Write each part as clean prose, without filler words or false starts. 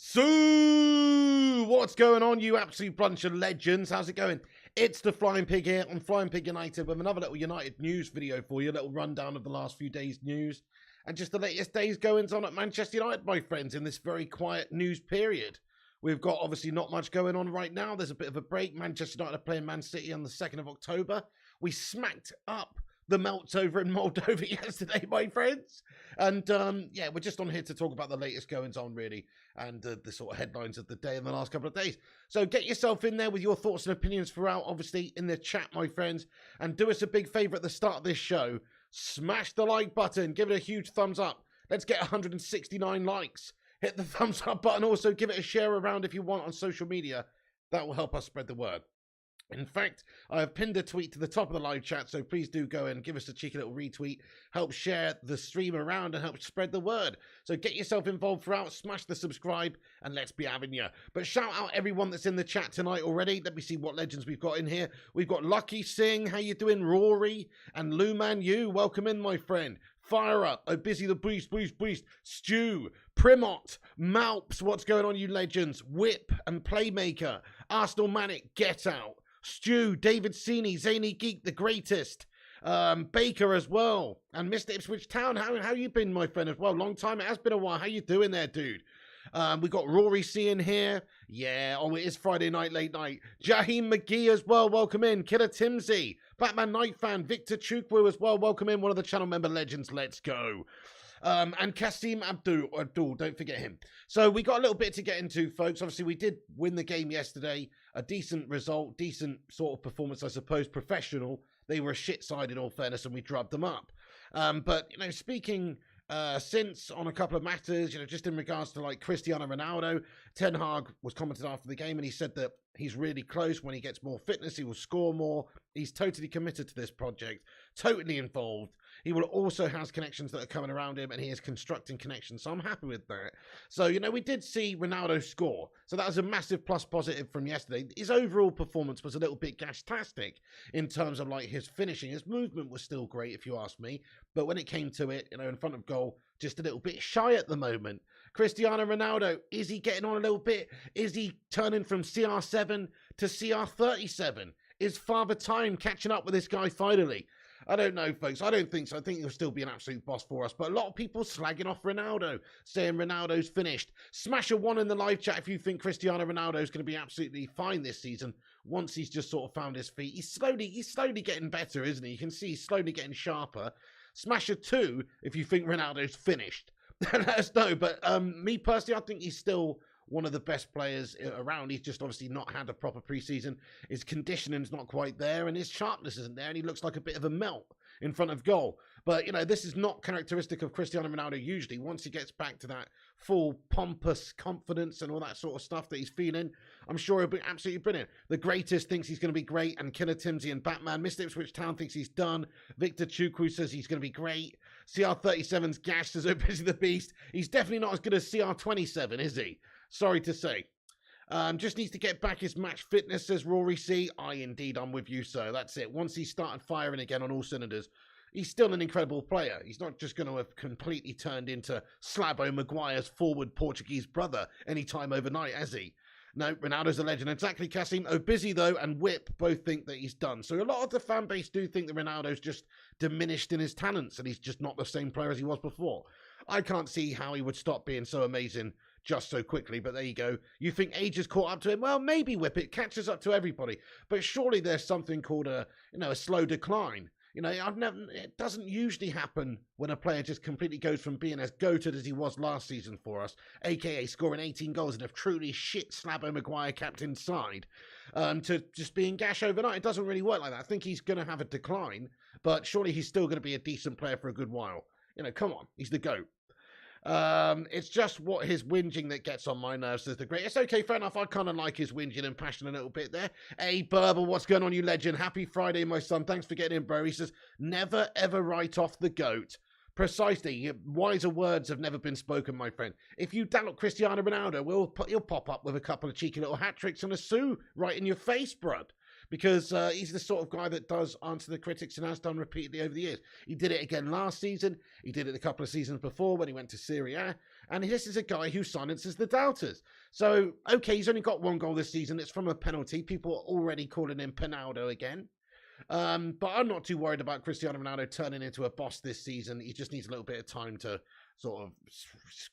So, what's going on, you absolute bunch of legends? How's it going? It's the Flying Pig here on Flying Pig United with another little United news video for you, a little rundown of the last few days' news and just the latest days goings on at Manchester United, my friends, in this very quiet news period. We've got obviously not much going on right now. There's a bit of a break. Manchester United are playing Man City on the 2nd of October. We smacked up the melts over in Moldova yesterday, my friends. And yeah, we're just on here to talk about the latest goings on, really, and the sort of headlines of the day in the last couple of days. So get yourself in there with your thoughts and opinions throughout, obviously, in the chat, my friends. And do us a big favour at the start of this show. Smash the like button. Give it a huge thumbs up. Let's get 169 likes. Hit the thumbs up button. Also, give it a share around if you want on social media. That will help us spread the word. In fact, I have pinned a tweet to the top of the live chat, so please do go and give us a cheeky little retweet. Help share the stream around and help spread the word. So get yourself involved throughout, smash the subscribe, and let's be having you. But shout out everyone that's in the chat tonight already. Let me see what legends we've got in here. We've got Lucky Singh, how you doing? Rory, and Luman Yu, welcome in, my friend. Fire Up, Oh Busy the Beast, Stu, Primot, Malps, what's going on, you legends? Whip and Playmaker, Arsenal Manic, Get Out, Stu, David Sini, Zany Geek, the greatest, Baker as well, and Mr. Ipswich Town. How you been, my friend, as well? Long time. It has been a while. How you doing there, dude? We got Rory C in here. Yeah, oh, it is Friday night, late night. Jaheem McGee as well. Welcome in. Killer Timsy, Batman Night Fan, Victor Chukwu as well. Welcome in. One of the channel member legends. Let's go. And Kasim Abdul, don't forget him. So we got a little bit to get into, folks. Obviously, we did win the game yesterday. A decent result, decent sort of performance, I suppose, professional. They were a shit side in all fairness, and we drubbed them up. But, you know, speaking since on a couple of matters, you know, just in regards to like Cristiano Ronaldo, Ten Hag was commented after the game, and he said that he's really close. When he gets more fitness, he will score more. He's totally committed to this project, totally involved. He will also has connections that are coming around him, and he is constructing connections. So I'm happy with that. So, you know, we did see Ronaldo score. So that was a massive plus positive from yesterday. His overall performance was a little bit gastastic in terms of like his finishing. His movement was still great, if you ask me. But when it came to it, you know, in front of goal, just a little bit shy at the moment. Cristiano Ronaldo, is he getting on a little bit? Is he turning from CR7 to CR37? Is Father Time catching up with this guy finally? I don't know, folks. I don't think so. I think he'll still be an absolute boss for us. But a lot of people slagging off Ronaldo, saying Ronaldo's finished. Smash a 1 in the live chat if you think Cristiano Ronaldo's going to be absolutely fine this season once he's just sort of found his feet. He's slowly getting better, isn't he? You can see he's slowly getting sharper. Smash a 2 if you think Ronaldo's finished. Let us know. But me personally, I think he's still one of the best players around. He's just obviously not had a proper preseason. His conditioning's not quite there, and his sharpness isn't there, and he looks like a bit of a melt in front of goal. But, you know, this is not characteristic of Cristiano Ronaldo usually. Once he gets back to that full pompous confidence and all that sort of stuff that he's feeling, I'm sure he'll be absolutely brilliant. The greatest thinks he's going to be great, and Killer Timsy and Batman. Mr. Ipswich Town thinks he's done. Victor Chukwu says he's going to be great. CR37's gash says, Oh Busy the Beast. He's definitely not as good as CR27, is he? Sorry to say. Just needs to get back his match fitness, says Rory C. I'm with you, sir. That's it. Once he started firing again on all cylinders, he's still an incredible player. He's not just going to have completely turned into Slabo Maguire's forward Portuguese brother anytime overnight, has he? No, Ronaldo's a legend. Exactly, Kasim. Oh, Busy, though, and Whip both think that he's done. So a lot of the fan base do think that Ronaldo's just diminished in his talents and he's just not the same player as he was before. I can't see how he would stop being so amazing just so quickly, but there you go. You think age has caught up to him? Well, maybe, Whip. It catches up to everybody. But surely there's something called a slow decline. You know, it doesn't usually happen when a player just completely goes from being as goated as he was last season for us, aka scoring 18 goals in a truly shit Slabo Maguire captain side, to just being gash overnight. It doesn't really work like that. I think he's going to have a decline, but surely he's still going to be a decent player for a good while. You know, come on, he's the GOAT. It's just what his whinging that gets on my nerves, says the great. It's okay, fair enough. I kind of like his whinging and passion a little bit there. Hey, Burble, what's going on, you legend? Happy Friday, my son. Thanks for getting in, bro. He says, never ever write off the GOAT. Precisely. Wiser words have never been spoken, my friend. If you doubt Cristiano Ronaldo, he'll pop up with a couple of cheeky little hat tricks and a sue right in your face, bruv. because he's the sort of guy that does answer the critics and has done repeatedly over the years. He did it again last season. He did it a couple of seasons before when he went to Serie A. And this is a guy who silences the doubters. So, okay, he's only got 1 goal this season. It's from a penalty. People are already calling him Penaldo again. But I'm not too worried about Cristiano Ronaldo turning into a boss this season. He just needs a little bit of time to sort of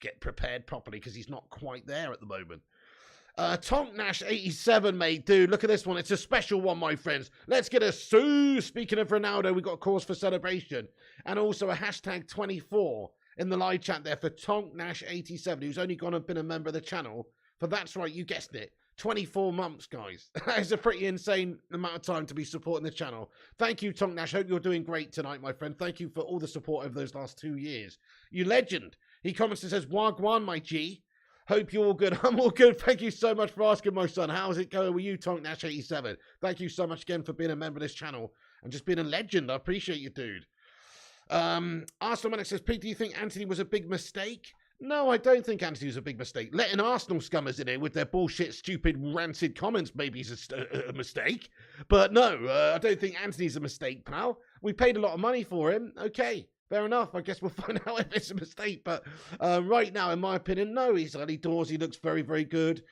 get prepared properly because he's not quite there at the moment. Tonk Nash 87, mate. Dude, look at this one. It's a special one, my friends. Let's get a sue. Speaking of Ronaldo, we got a cause for celebration. And also a hashtag 24 in the live chat there for Tonk Nash 87, who's only gone and been a member of the channel for, that's right, you guessed it, 24 months, guys. That is a pretty insane amount of time to be supporting the channel. Thank you, Tonk Nash. Hope you're doing great tonight, my friend. Thank you for all the support over those last 2 years. You legend. He comments and says, Wagwan, my G. Hope you're all good. I'm all good. Thank you so much for asking, my son. How's it going with you, Tonk Nash 87? Thank you so much again for being a member of this channel and just being a legend. I appreciate you, dude. Arsenal Manic says, Pete, do you think Anthony was a big mistake? No, I don't think Anthony was a big mistake. Letting Arsenal scummers in here with their bullshit, stupid, rancid comments maybe is a mistake. But no, I don't think Anthony's a mistake, pal. We paid a lot of money for him. Okay, fair enough. I guess we'll find out if it's a mistake. But right now, in my opinion, no, he's early doors. He looks very, very good.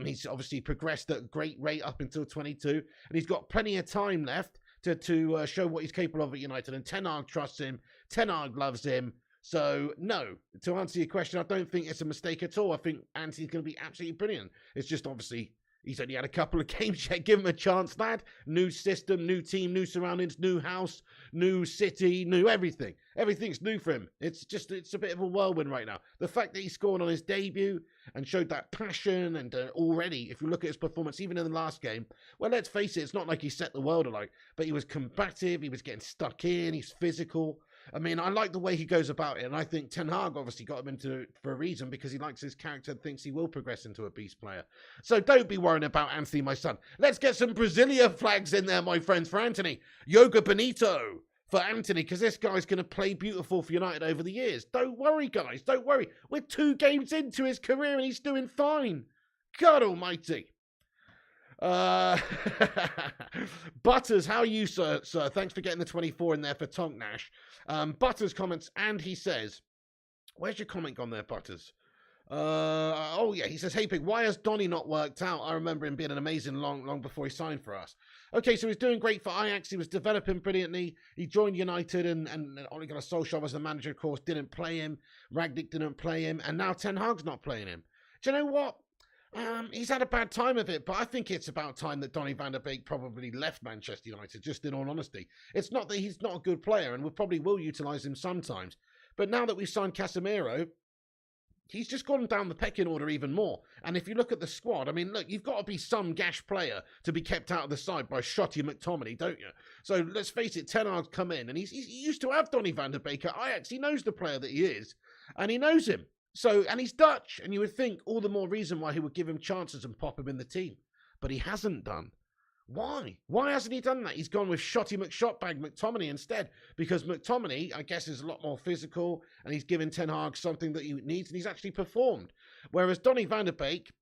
He's obviously progressed at a great rate up until 22. And he's got plenty of time left to show what he's capable of at United. And Ten Hag trusts him. Ten Hag loves him. So, no, to answer your question, I don't think it's a mistake at all. I think Anthony's going to be absolutely brilliant. It's just obviously he's only had a couple of games yet. Give him a chance, lad. New system, new team, new surroundings, new house, new city, new everything. Everything's new for him. It's a bit of a whirlwind right now. The fact that he scored on his debut and showed that passion and already, if you look at his performance, even in the last game, well, let's face it, it's not like he set the world alight, but he was combative, he was getting stuck in, he's physical. I mean, I like the way he goes about it, and I think Ten Hag obviously got him into it for a reason because he likes his character and thinks he will progress into a beast player. So don't be worrying about Anthony, my son. Let's get some Brasilia flags in there, my friends, for Anthony. Yoga Benito for Anthony, because this guy's going to play beautiful for United over the years. Don't worry, guys. Don't worry. We're 2 games into his career, and he's doing fine. God almighty. Butters, how are you, sir? Thanks for getting the 24 in there for Tonk Nash. Butters comments, and he says, where's your comment gone there, Butters? Oh yeah, he says, hey Pig, why has Donny not worked out? I remember him being an amazing long before he signed for us. Okay, so he's doing great for Ajax. He was developing brilliantly. He joined United, and Ole Gunnar Solskjaer was the manager, of course, didn't play him. Ragnick didn't play him, and now Ten Hag's not playing him. Do you know what? He's had a bad time of it, but I think it's about time that Donny van der Beek probably left Manchester United, just in all honesty. It's not that he's not a good player, and we probably will utilise him sometimes. But now that we've signed Casemiro, he's just gone down the pecking order even more. And if you look at the squad, I mean, look, you've got to be some gash player to be kept out of the side by Shotty McTominay, don't you? So let's face it, Ten Hag's come in, and he used to have Donny van der Beek at Ajax. He knows the player that he is, and he knows him. So, and he's Dutch, and you would think all the more reason why he would give him chances and pop him in the team. But he hasn't done. Why? Why hasn't he done that? He's gone with Shotty McShotbag McTominay instead, because McTominay, I guess, is a lot more physical, and he's given Ten Hag something that he needs, and he's actually performed. Whereas Donny van der Beek,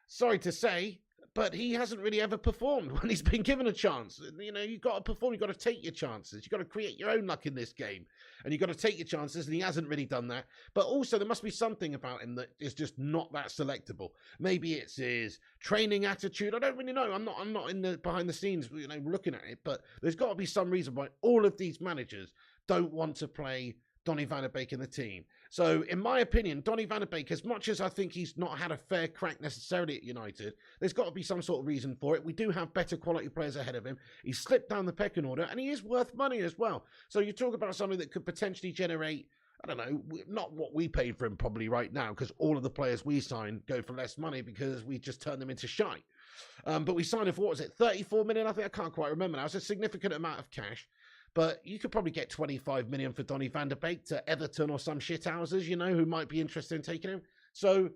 sorry to say, but he hasn't really ever performed when he's been given a chance. You know, you've got to perform, you've got to take your chances. You've got to create your own luck in this game. And you've got to take your chances, and he hasn't really done that. But also, there must be something about him that is just not that selectable. Maybe it's his training attitude. I don't really know. I'm not in the behind the scenes, you know, looking at it. But there's got to be some reason why all of these managers don't want to play Donny van der Beek in the team. So, in my opinion, Donny van der Beek, as much as I think he's not had a fair crack necessarily at United, there's got to be some sort of reason for it. We do have better quality players ahead of him. He's slipped down the pecking order, and he is worth money as well. So, you talk about something that could potentially generate, I don't know, not what we paid for him probably right now, because all of the players we sign go for less money because we just turn them into shite. But we signed him for, what was it, 34 million? I think I can't quite remember now. It's a significant amount of cash. But you could probably get 25 million for Donny van der Beek to Everton or some shithouses, you know, who might be interested in taking him. So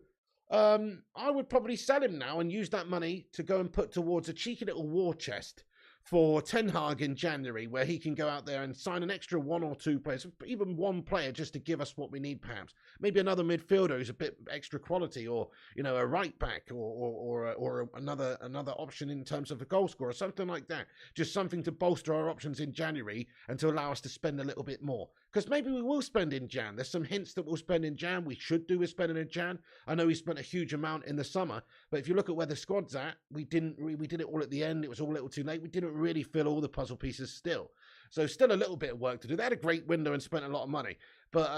I would probably sell him now and use that money to go and put towards a cheeky little war chest for Ten Hag in January, where he can go out there and sign an extra 1 or 2 players, even 1 player, just to give us what we need, perhaps. Maybe another midfielder who's a bit extra quality, or a right back, or another option in terms of a goal scorer, something like that. Just something to bolster our options in January and to allow us to spend a little bit more. Because maybe we will spend in Jan. There's some hints that we'll spend in Jan. We should do with spending in Jan. I know we spent a huge amount in the summer, but if you look at where the squad's at, we did it all at the end. It was all a little too late. We didn't really fill all the puzzle pieces still. So still a little bit of work to do. They had a great window and spent a lot of money, but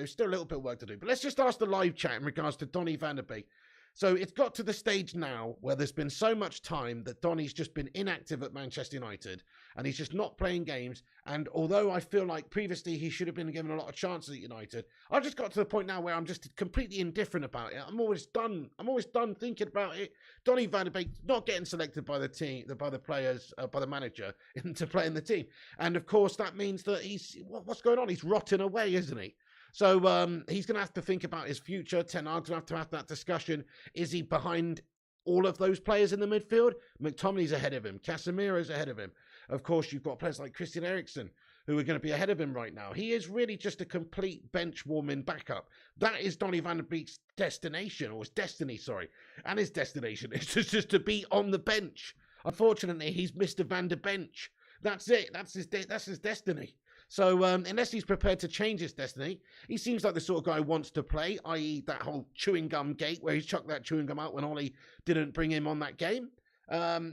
still a little bit of work to do. But let's just ask the live chat in regards to Donny van der Beek. So it's got to the stage now where there's been so much time that Donny's just been inactive at Manchester United and he's just not playing games. And although I feel like previously he should have been given a lot of chances at United, I've just got to the point now where I'm just completely indifferent about it. I'm always done thinking about it. Donny van der Beek not getting selected by the team, by the players, by the manager to play in the team. And of course that means that what's going on? He's rotting away, isn't he? So he's going to have to think about his future. Ten Hag's going to have that discussion. Is he behind all of those players in the midfield? McTominay's ahead of him. Casemiro's ahead of him. Of course, you've got players like Christian Eriksen who are going to be ahead of him right now. He is really just a complete bench-warming backup. That is Donny van der Beek's destination, or his destiny, sorry. And his destination is just to be on the bench. Unfortunately, he's Mr. Van der Bench. That's it. That's his destiny. So unless he's prepared to change his destiny, he seems like the sort of guy who wants to play, i.e. that whole chewing gum gate where he chucked that chewing gum out when Ollie didn't bring him on that game.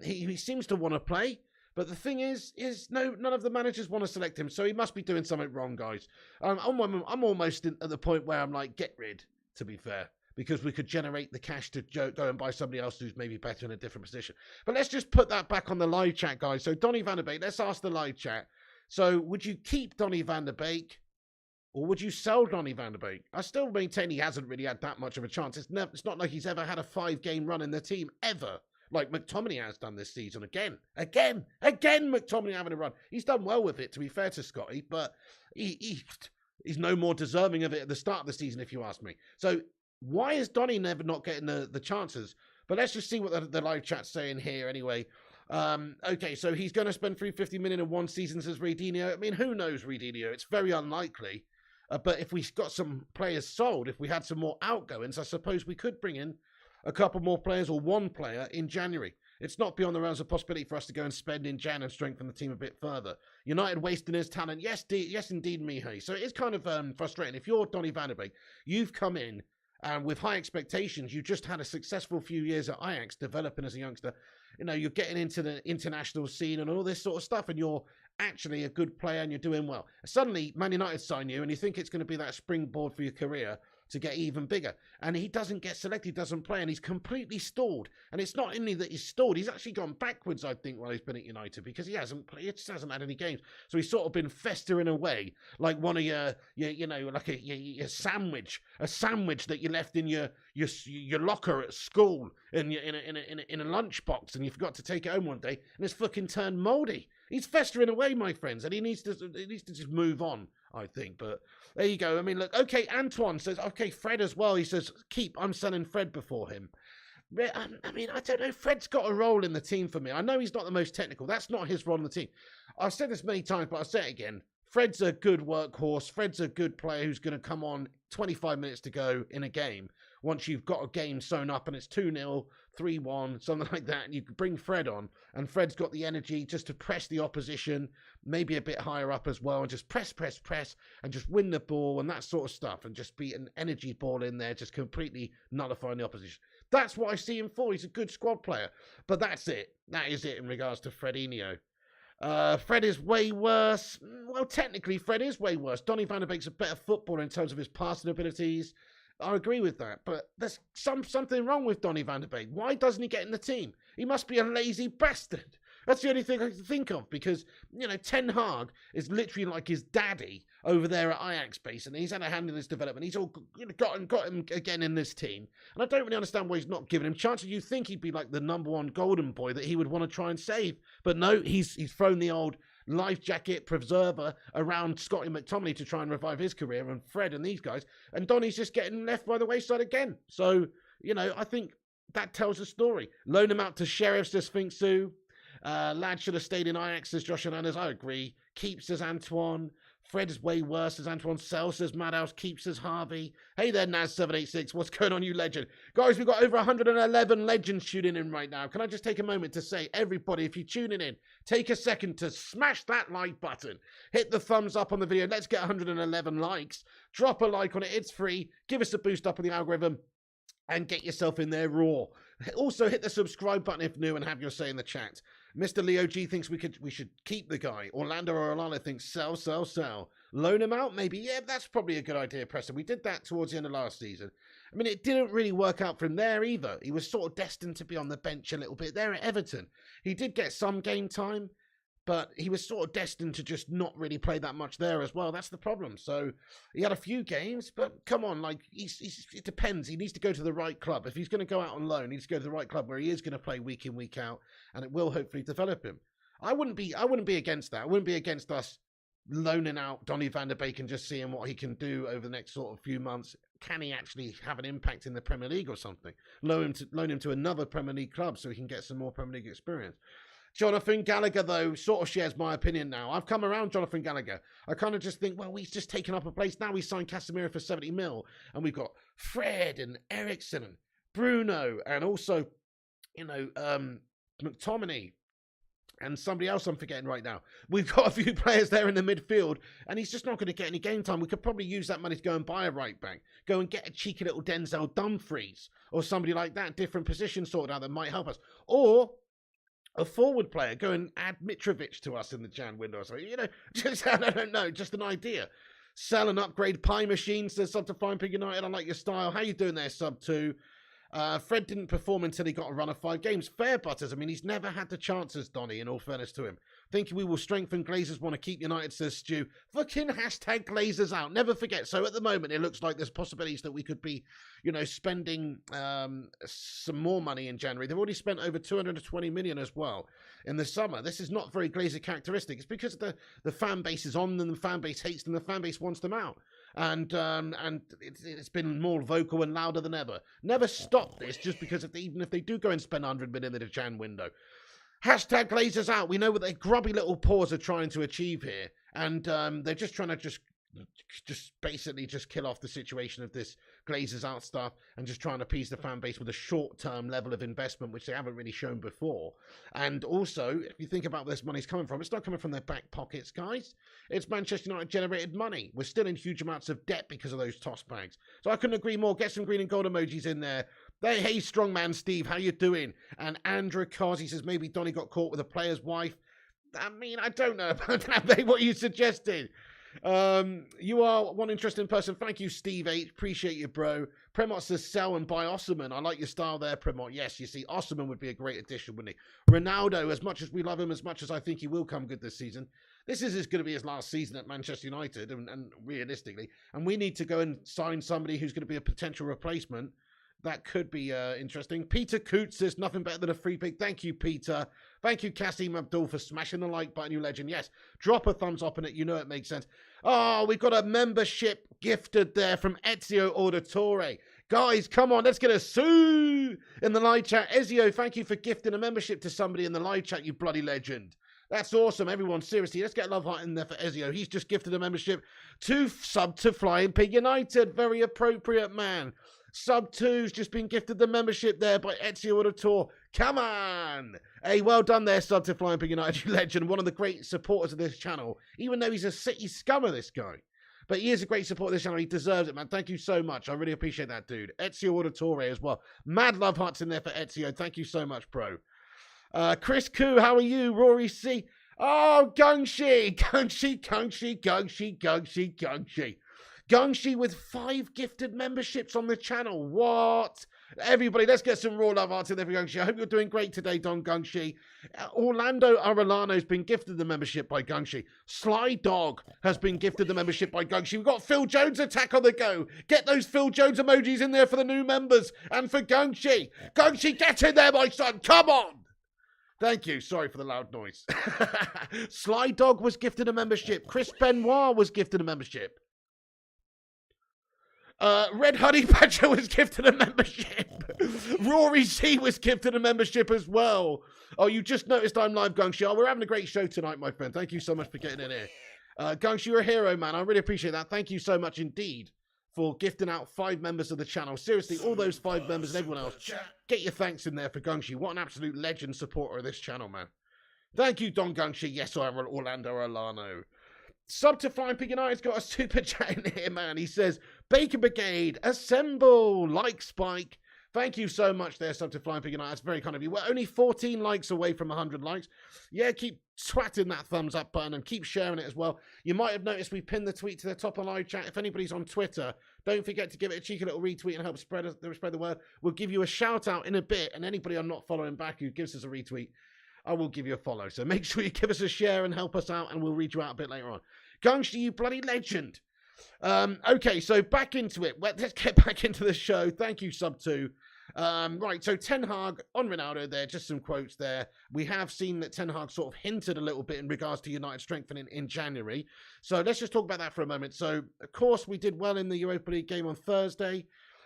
He seems to want to play, but the thing is none of the managers want to select him, so he must be doing something wrong, guys. I'm almost at the point where I'm like, get rid, to be fair, because we could generate the cash to go and buy somebody else who's maybe better in a different position. But let's just put that back on the live chat, guys. So Donny van der Beek, let's ask the live chat. So would you keep Donny van der Beek or would you sell Donny van der Beek? I still maintain he hasn't really had that much of a chance. It's not like he's ever had a 5-game run in the team, ever. Like McTominay has done this season again, McTominay having a run. He's done well with it, to be fair to Scotty, but he's no more deserving of it at the start of the season, if you ask me. So why is Donny never not getting the chances? But let's just see what the live chat's saying here anyway. Okay, so he's going to spend 350 million in 1 season, says Redinho. I mean, who knows, Redinho? It's very unlikely. But if we got some players sold, if we had some more outgoings, I suppose we could bring in a couple more players or 1 player in January. It's not beyond the realms of possibility for us to go and spend in Jan and strengthen the team a bit further. United wasting his talent. Yes, indeed, Mihai. So it is kind of frustrating. If you're Donny van der Beek, you've come in with high expectations. You just had a successful few years at Ajax developing as a youngster. You know, you're getting into the international scene and all this sort of stuff, and you're actually a good player and you're doing well. Suddenly, Man United sign you and you think it's going to be that springboard for your career to get even bigger. And he doesn't get selected, doesn't play, and he's completely stalled. And it's not only that he's stalled, he's actually gone backwards, I think, while he's been at United, because he just hasn't had any games. So he's sort of been festering away like one of your like a sandwich that you left in your locker at school in a lunchbox, and you forgot to take it home one day, and it's fucking turned mouldy. He's festering away, my friends, and he needs to just move on, I think. But there you go. I mean, look, okay, Antoine says, okay, Fred as well. He says, I'm selling Fred before him. I mean, I don't know. Fred's got a role in the team for me. I know he's not the most technical. That's not his role in the team. I've said this many times, but I'll say it again. Fred's a good workhorse. Fred's a good player who's going to come on 25 minutes to go in a game. Once you've got a game sewn up and it's 2-0, 3-1, something like that, and you can bring Fred on, and Fred's got the energy just to press the opposition, maybe a bit higher up as well, and just press, and just win the ball and that sort of stuff, and just be an energy ball in there, just completely nullifying the opposition. That's what I see him for. He's a good squad player. But that's it. That is it in regards to Fredinho. Fred is way worse. Well, technically, Fred is way worse. Donny van der Beek's a better footballer in terms of his passing abilities. I agree with that, but there's something wrong with Donny van der Beek. Why doesn't he get in the team? He must be a lazy bastard. That's the only thing I can think of, because, Ten Hag is literally like his daddy over there at Ajax base, and he's had a hand in his development. He's all got him again in this team, and I don't really understand why he's not giving him chances. You think he'd be like the #1 golden boy that he would want to try and save, but no, he's thrown the old life jacket preserver around Scotty McTominay to try and revive his career, and Fred and these guys, and Donny's just getting left by the wayside again. So, I think that tells a story. Loan him out to Sheriff, says Think Sue. Lad should have stayed in Ajax, says Josh Hernandez. I agree. Keeps as Antoine. Fred is way worse as Antoine. Sell says Madhouse. Keeps as Harvey. Hey there, Naz786. What's going on, you legend? Guys, we've got over 111 legends tuning in right now. Can I just take a moment to say, everybody, if you're tuning in, take a second to smash that like button. Hit the thumbs up on the video. Let's get 111 likes. Drop a like on it. It's free. Give us a boost up on the algorithm. And get yourself in there raw. Also, hit the subscribe button if new and have your say in the chat. Mr. Leo G thinks we should keep the guy. Orlando or Alana thinks sell. Loan him out, maybe. Yeah, that's probably a good idea, Preston. We did that towards the end of last season. I mean, it didn't really work out for him there either. He was sort of destined to be on the bench a little bit there at Everton. He did get some game time, but he was sort of destined to just not really play that much there as well. That's the problem. So he had a few games, but come on, like it depends. He needs to go to the right club. If he's going to go out on loan, he needs to go to the right club where he is going to play week in, week out, and it will hopefully develop him. I wouldn't be against that. I wouldn't be against us loaning out Donny van der Beek and just seeing what he can do over the next sort of few months. Can he actually have an impact in the Premier League or something? Loan him to another Premier League club so he can get some more Premier League experience. Jonathan Gallagher, though, sort of shares my opinion now. I've come around Jonathan Gallagher. I kind of just think, well, he's just taken up a place. Now we signed Casemiro for 70 mil, and we've got Fred and Eriksen and Bruno, and also, McTominay and somebody else I'm forgetting right now. We've got a few players there in the midfield, and he's just not going to get any game time. We could probably use that money to go and buy a right back. Go and get a cheeky little Denzel Dumfries or somebody like that, different position sorted out that might help us. Or a forward player, go and add Mitrovic to us in the Jan window or something. Just, I don't know, just an idea. Sell and upgrade Pie Machine, says Sub to Flying Pig United. I like your style. How you doing there, Sub 2? Fred didn't perform until he got a run of 5 games. Fair, Butters. I mean, he's never had the chances, Donny, in all fairness to him. Thinking we will strengthen. Glazers want to keep United, says Stu. Fucking hashtag Glazers out. Never forget. So at the moment, it looks like there's possibilities that we could be, spending some more money in January. They've already spent over 220 million as well in the summer. This is not very Glazer characteristic. It's because the fan base is on them, the fan base hates them, the fan base wants them out. And it's been more vocal and louder than ever. Never stop this just because even if they do go and spend 100 million in the Jan window. Hashtag Glazers out. We know what their grubby little paws are trying to achieve here. And they're just trying to just basically kill off the situation of this Glazers out stuff and just trying to appease the fan base with a short-term level of investment, which they haven't really shown before. And also, if you think about where this money's coming from, it's not coming from their back pockets, guys. It's Manchester United generated money. We're still in huge amounts of debt because of those toss bags. So I couldn't agree more. Get some green and gold emojis in there. Hey, strongman Steve, how you doing? And Andrew Kazi says maybe Donny got caught with a player's wife. I mean, I don't know about that. What are you suggesting? You are one interesting person. Thank you, Steve H. Appreciate you, bro. Premot says sell and buy Osserman. I like your style there, Premot. Yes, you see, Osserman would be a great addition, wouldn't he? Ronaldo, as much as we love him, as much as I think he will come good this season, this is going to be his last season at Manchester United, and realistically, and we need to go and sign somebody who's going to be a potential replacement. That could be interesting. Peter Coots says nothing better than a free pick. Thank you, Peter. Thank you, Kasim Abdul, for smashing the like button, you legend. Yes, drop a thumbs up on it. You know it makes sense. Oh, we've got a membership gifted there from Ezio Auditore. Guys, come on, let's get a sue in the live chat. Ezio, thank you for gifting a membership to somebody in the live chat, you bloody legend. That's awesome, everyone. Seriously, let's get a love heart in there for Ezio. He's just gifted a membership to Sub to Flying Pig United. Very appropriate, man. Sub 2's just been gifted the membership there by Ezio Auditore. Come on! Hey, well done there, Sub to Flying Pig United, you legend. One of the great supporters of this channel, even though he's a city scummer, this guy. But he is a great supporter of this channel. He deserves it, man. Thank you so much. I really appreciate that, dude. Ezio Auditore as well. Mad love hearts in there for Ezio. Thank you so much, bro. Chris Koo, how are you? Rory C. Oh, Gungshi. Gungshi with 5 gifted memberships on the channel. What? Everybody, let's get some raw love hearts in there for Gungshi. I hope you're doing great today, Don Gungshi. Orlando Arellano has been gifted the membership by Gungshi. Sly Dog has been gifted the membership by Gungshi. We've got Phil Jones attack on the go. Get those Phil Jones emojis in there for the new members and for Gungshi. Gungshi, get in there, my son. Come on. Thank you. Sorry for the loud noise. Sly Dog was gifted a membership. Chris Benoit was gifted a membership. Red Honey Badger was gifted a membership. Rory C was gifted a membership as well. Oh, you just noticed I'm live, Gungshi. Oh, we're having a great show tonight, my friend. Thank you so much for getting in here. Gungshi, you're a hero, man. I really appreciate that. Thank you so much indeed for gifting out 5 members of the channel. Seriously, all those 5 members and everyone else, get your thanks in there for Gungshi. What an absolute legend supporter of this channel, man. Thank you, Don Gungshi. Yes, I'm Orlando Alano. Sub to Flying Pig United's got a super chat in here, man. He says, Bacon Brigade, assemble! Like Spike. Thank you so much there, Sub to Flying Pig United. That's very kind of you. We're only 14 likes away from 100 likes. Yeah, keep swatting that thumbs up button and keep sharing it as well. You might have noticed we pinned the tweet to the top of live chat. If anybody's on Twitter, don't forget to give it a cheeky little retweet and help spread the word. We'll give you a shout out in a bit, and anybody I'm not following back who gives us a retweet, I will give you a follow. So make sure you give us a share and help us out, and we'll read you out a bit later on. Gungshi, you bloody legend. Okay, so back into it. Let's get back into the show. Thank you, Sub 2. Right, so Ten Hag on Ronaldo there, just some quotes there. We have seen that Ten Hag sort of hinted a little bit in regards to United strengthening in January. So let's just talk about that for a moment. So, of course, we did well in the Europa League game on Thursday,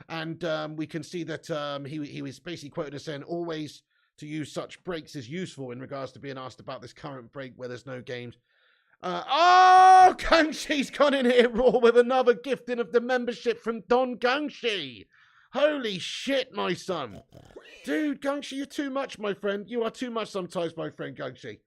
and we can see that he was basically quoted as saying, always to use such breaks is useful in regards to being asked about this current break where there's no games. Oh, Gungshi's gone in here raw with another gifting of the membership from Don Gungshi. Holy shit, my son. Dude, Gungshi, you're too much, my friend. You are too much sometimes, my friend Gungshi.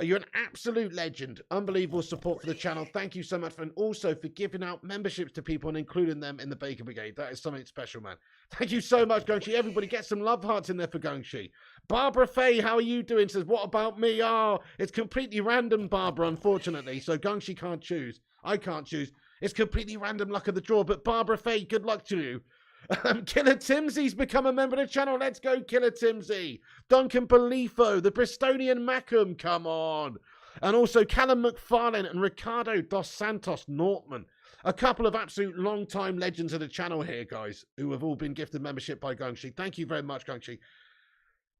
You're an absolute legend. Unbelievable support for the channel. Thank you so much, and also for giving out memberships to people and including them in the Bacon Brigade. That is something special, man. Thank you so much, Gungshi. Everybody get some love hearts in there for Gungshi. Barbara Faye, how are you doing? Says, what about me? Oh, it's completely random, Barbara, unfortunately. So Gungshi can't choose. I can't choose. It's completely random luck of the draw. But Barbara Faye, good luck to you. Killer Timsy's become a member of the channel. Let's go, Killer Timsy. Duncan Belifo, the Bristolian Mackham, come on. And also Callum McFarlane and Ricardo dos Santos Nortman. A couple of absolute long-time legends of the channel here, guys, who have all been gifted membership by Gungshi. Thank you very much, Gungshi.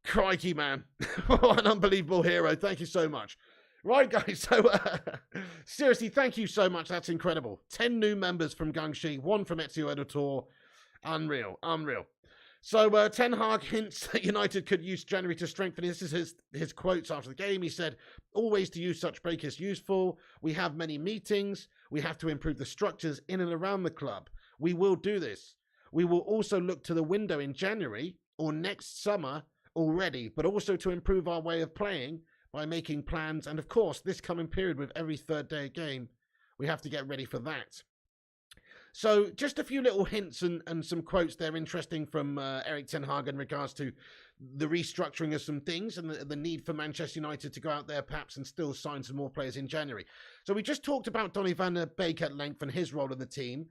Crikey, man. What an unbelievable hero. Thank you so much. Right, guys, so seriously, thank you so much. That's incredible. 10 new members from Gungshi, 1 from Ezio Editor. Unreal, unreal. So Ten Hag hints that United could use January to strengthen. This is his quotes after the game. He said, always to use such break is useful. We have many meetings. We have to improve the structures in and around the club. We will do this. We will also look to the window in January or next summer already, but also to improve our way of playing by making plans. And of course, this coming period with every third day game, we have to get ready for that. So just a few little hints and some quotes there interesting from Erik ten Hag in regards to the restructuring of some things and the need for Manchester United to go out there perhaps and still sign some more players in January. So we just talked about Donny van der Beek at length and his role in the team.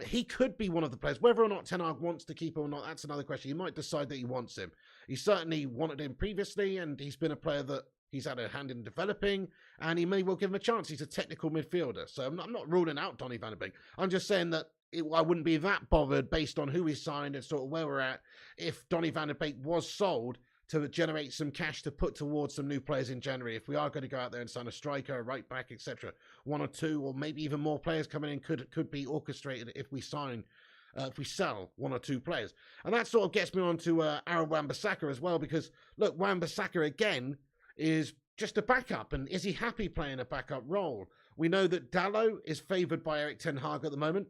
He could be one of the players. Whether or not Ten Hag wants to keep him or not, that's another question. He might decide that he wants him. He certainly wanted him previously, and he's been a player that he's had a hand in developing, and he may well give him a chance. He's a technical midfielder. So I'm not ruling out Donny van der Beek. I'm just saying that I wouldn't be that bothered based on who he signed and sort of where we're at if Donny van der Beek was sold to generate some cash to put towards some new players in January. If we are going to go out there and sign a striker, a right back, etc., 1 or 2 or maybe even more players coming in could be orchestrated if we sell 1 or 2 players. And that sort of gets me on to Aaron Wan-Bissaka as well, because look, Wan-Bissaka again is just a backup, and is he happy playing a backup role? We know that Dalot is favoured by Erik ten Hag at the moment,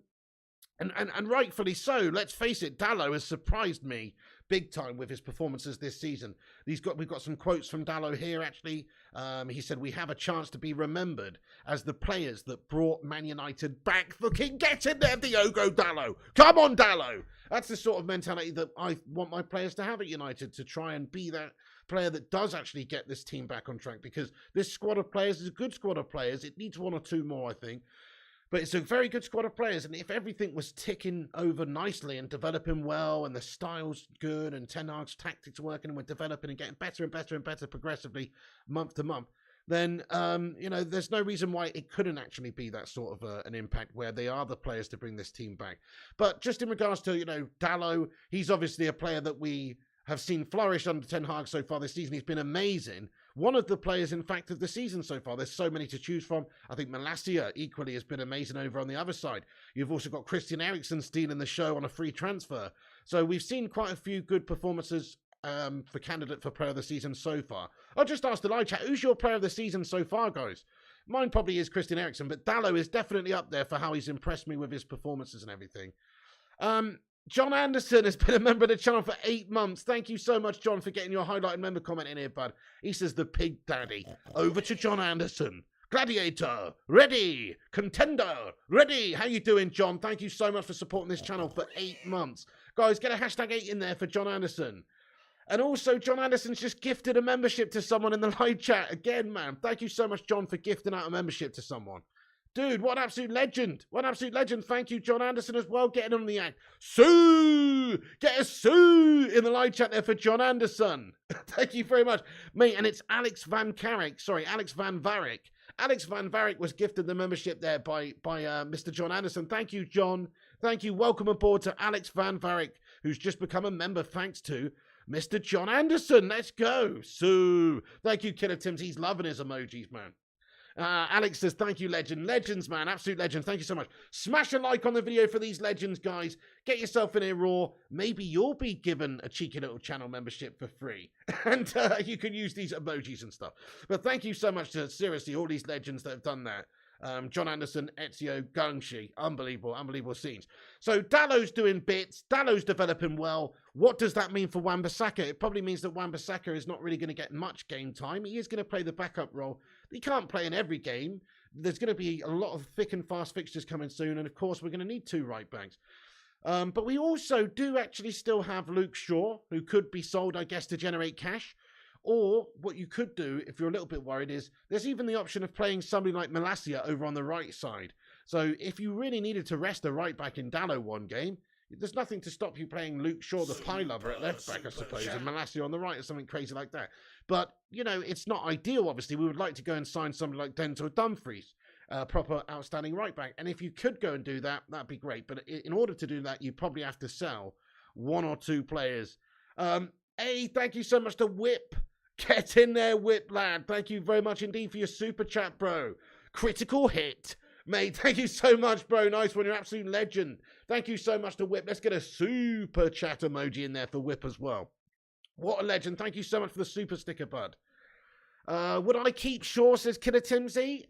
and rightfully so. Let's face it, Dalot has surprised me big time with his performances this season. We've got some quotes from Dalot here, actually. He said, we have a chance to be remembered as the players that brought Man United back. Fucking get in there, Diogo Dalot. Come on, Dalot. That's the sort of mentality that I want my players to have at United, to try and be that player that does actually get this team back on track, because this squad of players is a good squad of players. It needs 1 or 2 more, I think. But it's a very good squad of players, and if everything was ticking over nicely and developing well, and the style's good, and Ten Hag's tactics working, and we're developing and getting better and better and better progressively month to month, then, there's no reason why it couldn't actually be that sort of an impact where they are the players to bring this team back. But just in regards to, Dalot, he's obviously a player that we have seen flourish under Ten Hag so far this season. He's been amazing. one of the players, in fact, of the season so far. There's so many to choose from. I think Malacia equally has been amazing over on the other side. You've also got Christian Eriksen stealing the show on a free transfer. So we've seen quite a few good performances for candidate for player of the season so far. I'll just ask the live chat, who's your player of the season so far, guys? Mine probably is Christian Eriksen, but Dalot is definitely up there for how he's impressed me with his performances and everything. John Anderson has been a member of the channel for 8 months. Thank you so much, John, for getting your highlighted member comment in here, bud. He says, the pig daddy. Over to John Anderson. Gladiator, ready. Contender, ready. How you doing, John? Thank you so much for supporting this channel for 8 months. Guys, get a hashtag 8 in there for John Anderson. And also, John Anderson's just gifted a membership to someone in the live chat. Again, man, thank you so much, John, for gifting out a membership to someone. Dude, what an absolute legend. What an absolute legend. Thank you, John Anderson, as well, getting on the act. Sue! Get a Sue in the live chat there for John Anderson. Thank you very much. Mate, and it's Alex Van Varick. Alex Van Varick was gifted the membership there by Mr. John Anderson. Thank you, John. Thank you. Welcome aboard to Alex Van Varick, who's just become a member thanks to Mr. John Anderson. Let's go. Sue. Thank you, Killer Tims. He's loving his emojis, man. Alex says, thank you, legend. Legends, man. Absolute legend. Thank you so much. Smash a like on the video for these legends, guys. Get yourself in here raw. Maybe you'll be given a cheeky little channel membership for free. And you can use these emojis and stuff. But thank you so much to, seriously, all these legends that have done that. John Anderson, Ezio, Gungshi. Unbelievable scenes. So Dalot's doing bits. Dalot's developing well. What does that mean for Wan-Bissaka? It probably means that Wan-Bissaka is not really going to get much game time. He is going to play the backup role. He can't play in every game. There's going to be a lot of thick and fast fixtures coming soon. And, of course, we're going to need 2 right backs. But we also do actually still have Luke Shaw, who could be sold, I guess, to generate cash. Or what you could do, if you're a little bit worried, is there's even the option of playing somebody like Malacia over on the right side. So if you really needed to rest a right back in Dalot one game, there's nothing to stop you playing Luke Shaw, the pie lover, at left back, I suppose, and Malacia on the right or something crazy like that. But, you know, it's not ideal, obviously. We would like to go and sign somebody like Denzel Dumfries, proper outstanding right back. And if you could go and do that, that'd be great. But in order to do that, you probably have to sell 1 or 2 players. Hey, thank you so much to Whip. Get in there, Whip lad. Thank you very much indeed for your super chat, bro. Critical hit. Mate, thank you so much, bro. Nice one. You're an absolute legend. Thank you so much to Whip. Let's get a super chat emoji in there for Whip as well. What a legend. Thank you so much for the super sticker, bud. Would I keep Shaw, says Killer Timsy?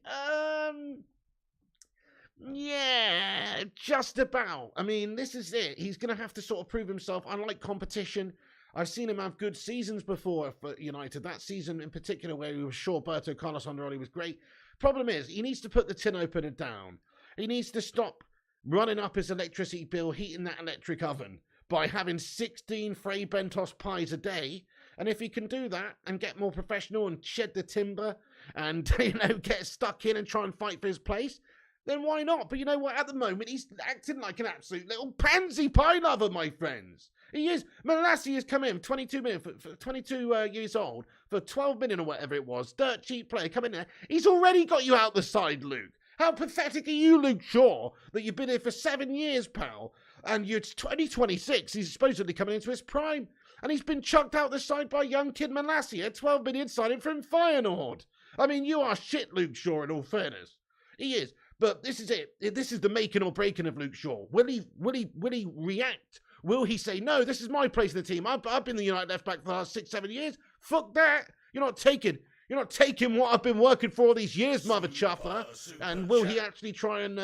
Yeah, just about. I mean, this is it. He's going to have to sort of prove himself. I like competition. I've seen him have good seasons before for United. That season in particular where he was sure Berto Carlos Androli was great. Problem is, he needs to put the tin opener down. He needs to stop running up his electricity bill, heating that electric oven by having 16 Fray Bentos pies a day. And if he can do that and get more professional and shed the timber and, you know, get stuck in and try and fight for his place, then why not? But you know what? At the moment, he's acting like an absolute little pansy pie lover, my friends. He is. Malacia has come in, 22 million, for 22 years old, for 12 million or whatever it was. Dirt cheap player, come in there. He's already got you out the side, Luke. How pathetic are you, Luke Shaw, that you've been here for 7 years, pal, and you're 2026. He's supposedly coming into his prime, and he's been chucked out the side by young kid Malacia, 12 million signing from Feyenoord. I mean, you are shit, Luke Shaw, in all fairness. He is. But this is it. This is the making or breaking of Luke Shaw. Will he react? Will he say, no, this is my place in the team. I've been the United left back for the last 6-7 years. Fuck that. You're not taking what I've been working for all these years, mother chuffer. And will he actually try and,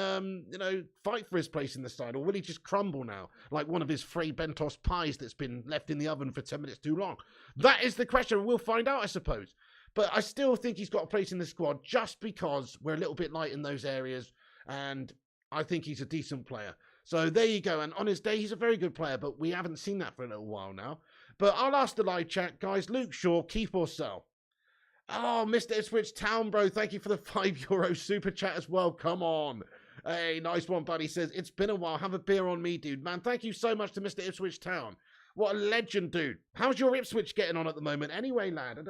fight for his place in the side? Or will he just crumble now, like one of his Fray Bentos pies that's been left in the oven for 10 minutes too long? That is the question. We'll find out, I suppose. But I still think he's got a place in the squad just because we're a little bit light in those areas. And I think he's a decent player. So there you go. And on his day, he's a very good player. But we haven't seen that for a little while now. But I'll ask the live chat, guys. Luke Shaw, keep or sell? Oh, Mr. Ipswich Town, bro. Thank you for the €5 super chat as well. Come on. Hey, nice one, buddy. Says, it's been a while. Have a beer on me, dude. Man, thank you so much to Mr. Ipswich Town. What a legend, dude. How's your Ipswich getting on at the moment? Anyway, lad,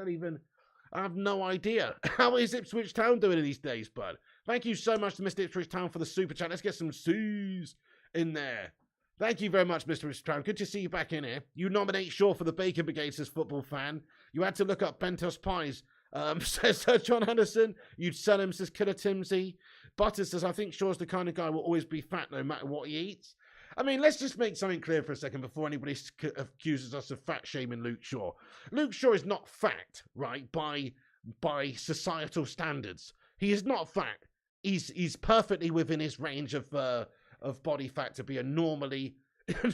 I have no idea. How is Ipswich Town doing in these days, bud? Thank you so much to Mr. Ipswich Town for the super chat. Let's get some Sues in there. Thank you very much, Mr. Ipswich Town. Good to see you back in here. You nominate Shaw for the Bacon Brigade, says football fan. You had to look up Bentos Pies Says Sir John Anderson. You'd sell him, says Killer Timsy. Butter says, I think Shaw's the kind of guy who will always be fat no matter what he eats. I mean, let's just make something clear for a second before anybody accuses us of fat shaming Luke Shaw. Luke Shaw is not fat, right, by societal standards. He is not fat. He's perfectly within his range of body fat to be a normally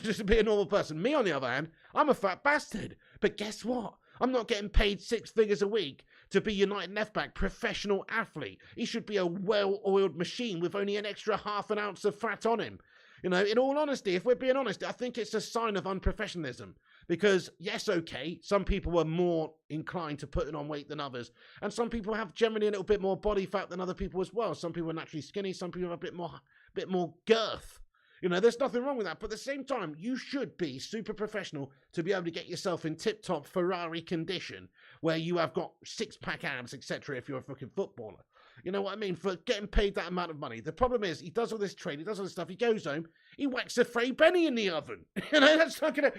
just to be a normal person. Me, on the other hand, I'm a fat bastard. But guess what? I'm not getting paid 6 figures a week to be United left back, professional athlete. He should be a well-oiled machine with only an extra half an ounce of fat on him. You know, in all honesty, if we're being honest, I think it's a sign of unprofessionalism. Because, yes, okay, some people are more inclined to putting on weight than others. And some people have generally a little bit more body fat than other people as well. Some people are naturally skinny. Some people have a bit more girth. You know, there's nothing wrong with that. But at the same time, you should be super professional to be able to get yourself in tip-top Ferrari condition where you have got 6-pack abs, etc. if you're a fucking footballer. You know what I mean? For getting paid that amount of money. The problem is, he does all this trade, he does all this stuff, he goes home, he whacks a Frey Benny in the oven. You know, that's gonna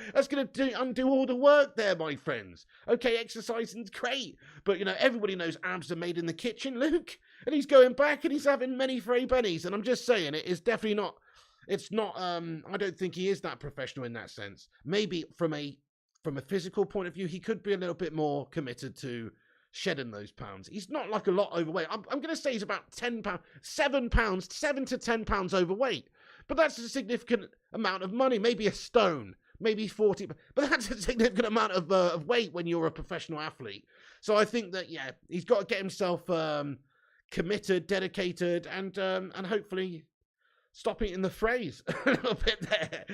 undo all the work there, my friends. Okay, exercising's great, but you know, everybody knows abs are made in the kitchen, Luke. And he's going back and he's having many Frey Bennies, and I'm just saying, it is definitely not. It's not. I don't think he is that professional in that sense. Maybe from a physical point of view, he could be a little bit more committed to shedding those pounds. He's not like a lot overweight. I'm going to say he's about 7 to 10 pounds overweight. But that's a significant amount of money. Maybe a stone, maybe 40. But that's a significant amount of weight when you're a professional athlete. So I think that, yeah, he's got to get himself committed, dedicated, and hopefully stop eating the phrase a little bit there.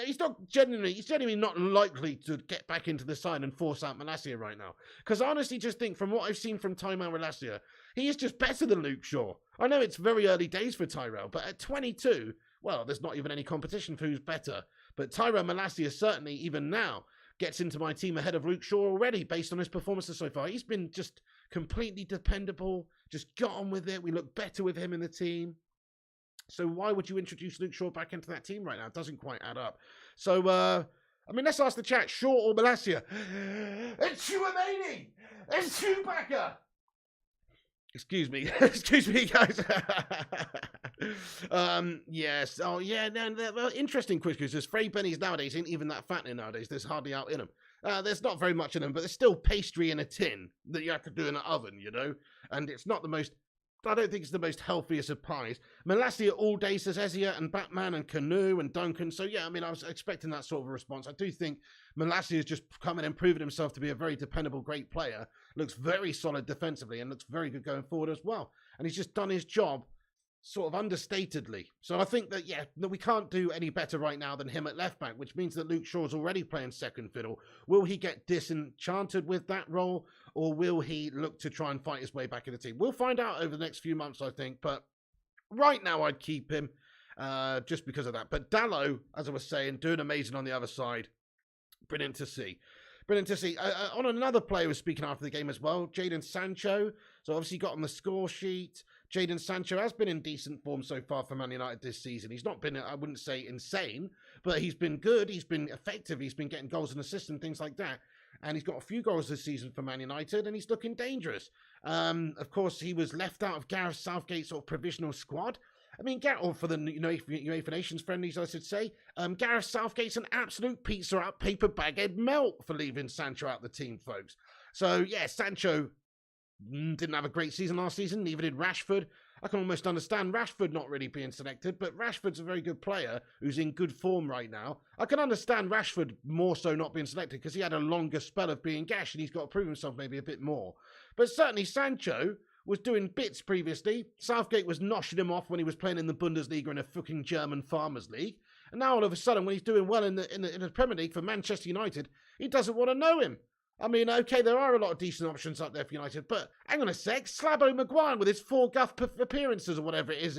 He's genuinely not likely to get back into the side and force out Malacia right now. Because I honestly just think, from what I've seen from Tyrell Malacia, he is just better than Luke Shaw. I know it's very early days for Tyrell, but at 22, well, there's not even any competition for who's better. But Tyrell Malacia certainly, even now, gets into my team ahead of Luke Shaw already, based on his performances so far. He's been just completely dependable, just got on with it. We look better with him in the team. So why would you introduce Luke Shaw back into that team right now? It doesn't quite add up. So, I mean, let's ask the chat. Shaw or Malacia? It's Chouameni! It's Chewbacca! Excuse me. Excuse me, guys. Yes. Oh, yeah. No, interesting quiz, because there's Frey Bennies nowadays ain't even that fattening nowadays. There's hardly out in them. There's not very much in them, but there's still pastry in a tin that you have to do in an oven, you know? And it's not the most... I don't think it's the most healthiest of pies. Malacia all day, says Ezia, and Batman and Canoe and Duncan. So, yeah, I mean, I was expecting that sort of a response. I do think Malacia has just come in and proven himself to be a very dependable, great player. Looks very solid defensively and looks very good going forward as well. And he's just done his job sort of understatedly. So I think that, yeah, that we can't do any better right now than him at left back, which means that Luke Shaw's already playing second fiddle. Will he get disenchanted with that role, or will he look to try and fight his way back in the team? We'll find out over the next few months, I think, but right now I'd keep him just because of that. But Dallo, as I was saying, doing amazing on the other side. Brilliant to see. Brilliant to see. On another player who was speaking after the game as well, Jadon Sancho. So obviously got on the score sheet. Jadon Sancho has been in decent form so far for Man United this season. He's not been, I wouldn't say insane, but he's been good. He's been effective. He's been getting goals and assists and things like that. And he's got a few goals this season for Man United, and he's looking dangerous. Of course, he was left out of Gareth Southgate's sort of provisional squad. I mean, or for the UEFA Nations friendlies, I should say. Gareth Southgate's an absolute pizza out, paper bag head melt for leaving Sancho out the team, folks. So, yeah, Sancho didn't have a great season last season, neither did Rashford. I can almost understand Rashford not really being selected, but Rashford's a very good player who's in good form right now. I can understand Rashford more so not being selected because he had a longer spell of being gash and he's got to prove himself maybe a bit more. But certainly Sancho was doing bits previously. Southgate was noshing him off when he was playing in the Bundesliga in a fucking German Farmers League. And now all of a sudden, when he's doing well in the Premier League for Manchester United, he doesn't want to know him. I mean, okay, there are a lot of decent options up there for United, but hang on a sec, Slabo Maguire with his 4 guff appearances or whatever it is,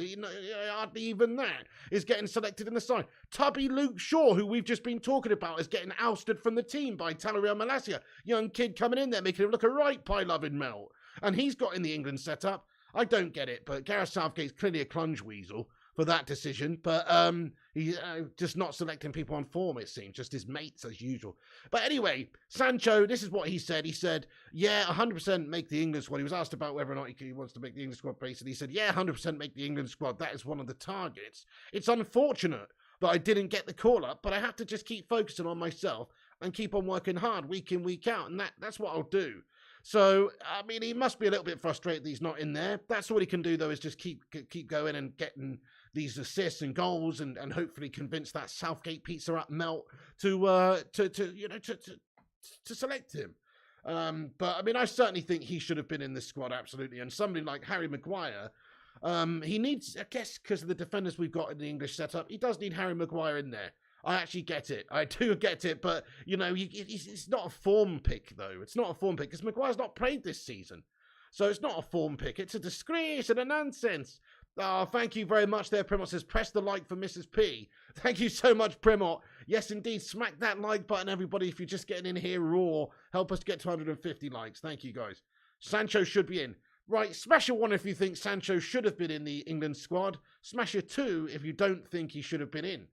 hardly even that, is getting selected in the side. Tubby Luke Shaw, who we've just been talking about, is getting ousted from the team by Tyrell Malacia. Young kid coming in there, making him look a right pie-loving melt. And he's got in the England setup. I don't get it, but Gareth Southgate's clearly a clunge weasel. for that decision, but he's just not selecting people on form, it seems, just his mates as usual. But anyway, Sancho, this is what he said. He said, yeah, 100% make the England squad. He was asked about whether or not he wants to make the England squad, basically. He said, yeah, 100% make the England squad. That is one of the targets. It's unfortunate that I didn't get the call-up, but I have to just keep focusing on myself and keep on working hard week in, week out, and that's what I'll do. So, I mean, he must be a little bit frustrated that he's not in there. That's all he can do, though, is just keep going and getting these assists and goals, and hopefully convince that Southgate Pizza Hut melt to select him. But I mean, I certainly think he should have been in this squad, absolutely. And somebody like Harry Maguire, he needs, I guess, because of the defenders we've got in the English setup, he does need Harry Maguire in there. I actually get it. I do get it. But, you know, it's not a form pick, though. It's not a form pick because Maguire's not played this season. So it's not a form pick. It's a disgrace and a nonsense. Oh, thank you very much there, Primot says, press the like for Mrs. P. Thank you so much, Primot. Yes, indeed. Smack that like button, everybody, if you're just getting in here raw. Help us get to 150 likes. Thank you, guys. Sancho should be in. Right, smash a 1 if you think Sancho should have been in the England squad. Smash a 2 if you don't think he should have been in.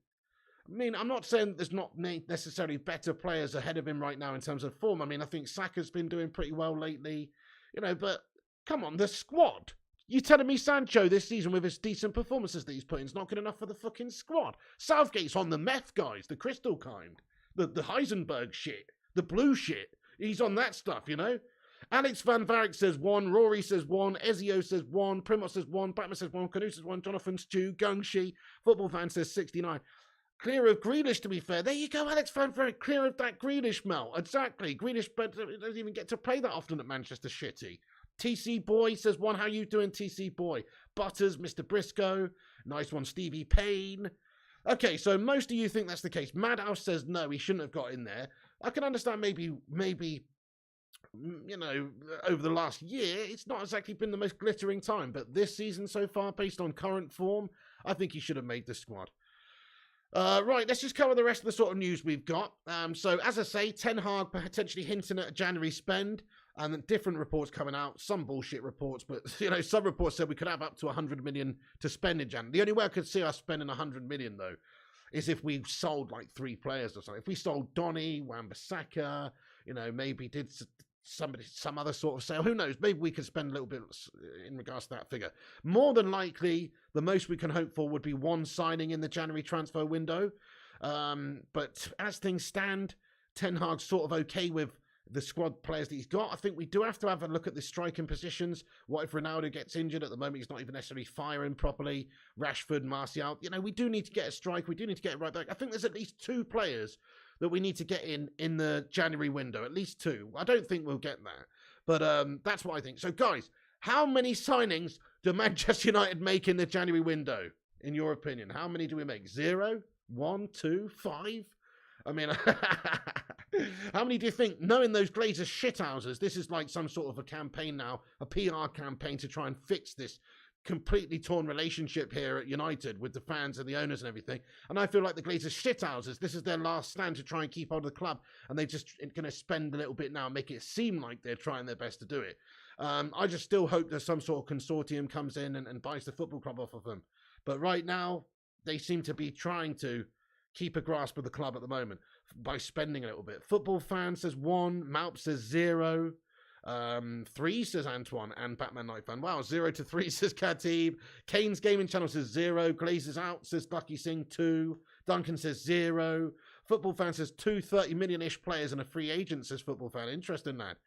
I mean, I'm not saying there's not necessarily better players ahead of him right now in terms of form. I mean, I think Saka's been doing pretty well lately, you know, but come on, the squad. You telling me Sancho this season with his decent performances that he's put in is not good enough for the fucking squad? Southgate's on the meth, guys, the crystal kind, the Heisenberg shit, the blue shit. He's on that stuff, you know? Alex Van Varrick says 1, Rory says 1, Ezio says 1, Primot says 1, Batman says 1, Canoe says 1, Jonathan Stew, Gungshi, Football Fan says 69. Clear of Grealish, to be fair. There you go, Alex Van Varrick, clear of that Grealish melt. Exactly. Grealish doesn't even get to play that often at Manchester City. TC Boy says 1, how you doing, TC Boy? Butters, Mr. Briscoe, nice one, Stevie Payne. Okay, so most of you think that's the case. Madhouse says no, he shouldn't have got in there. I can understand maybe, you know, over the last year, it's not exactly been the most glittering time, but this season so far, based on current form, I think he should have made the squad. Right, let's just cover the rest of the sort of news we've got. So, as I say, Ten Hag potentially hinting at a January spend, and different reports coming out, some bullshit reports, but, you know, some reports said we could have up to 100 million to spend in January. The only way I could see us spending 100 million, though, is if we sold, like, 3 players or something. If we sold Donny, Wan-Bissaka, you know, maybe did some other sort of sale. Who knows? Maybe we could spend a little bit in regards to that figure. More than likely, the most we can hope for would be 1 signing in the January transfer window. But as things stand, Ten Hag's sort of okay with the squad players that he's got. I think we do have to have a look at the striking positions. What if Ronaldo gets injured? At the moment, he's not even necessarily firing properly. Rashford, Martial. You know, we do need to get a strike. We do need to get it right back. I think there's at least 2 players that we need to get in the January window. At least 2. I don't think we'll get that. But that's what I think. So, guys, how many signings do Manchester United make in the January window, in your opinion? How many do we make? 0? 1? 2? 5? I mean, how many do you think, knowing those Glazer shithouses, this is like some sort of a campaign now, a PR campaign to try and fix this completely torn relationship here at United with the fans and the owners and everything. And I feel like the Glazers shithouses, this is their last stand to try and keep hold of the club, and they're just going to spend a little bit now and make it seem like they're trying their best to do it. I just still hope that some sort of consortium comes in and buys the football club off of them. But right now, they seem to be trying to keep a grasp of the club at the moment by spending a little bit. Football Fan says 1, Malp says 0. 3 says Antoine and Batman Night Fan. Wow, 0 to 3 says Khatib. Kane's Gaming Channel says 0. Glazers out says Lucky Singh 2. Duncan says 0. Football Fan says 2 30 million-ish players and a free agent, says Football Fan. Interesting, that.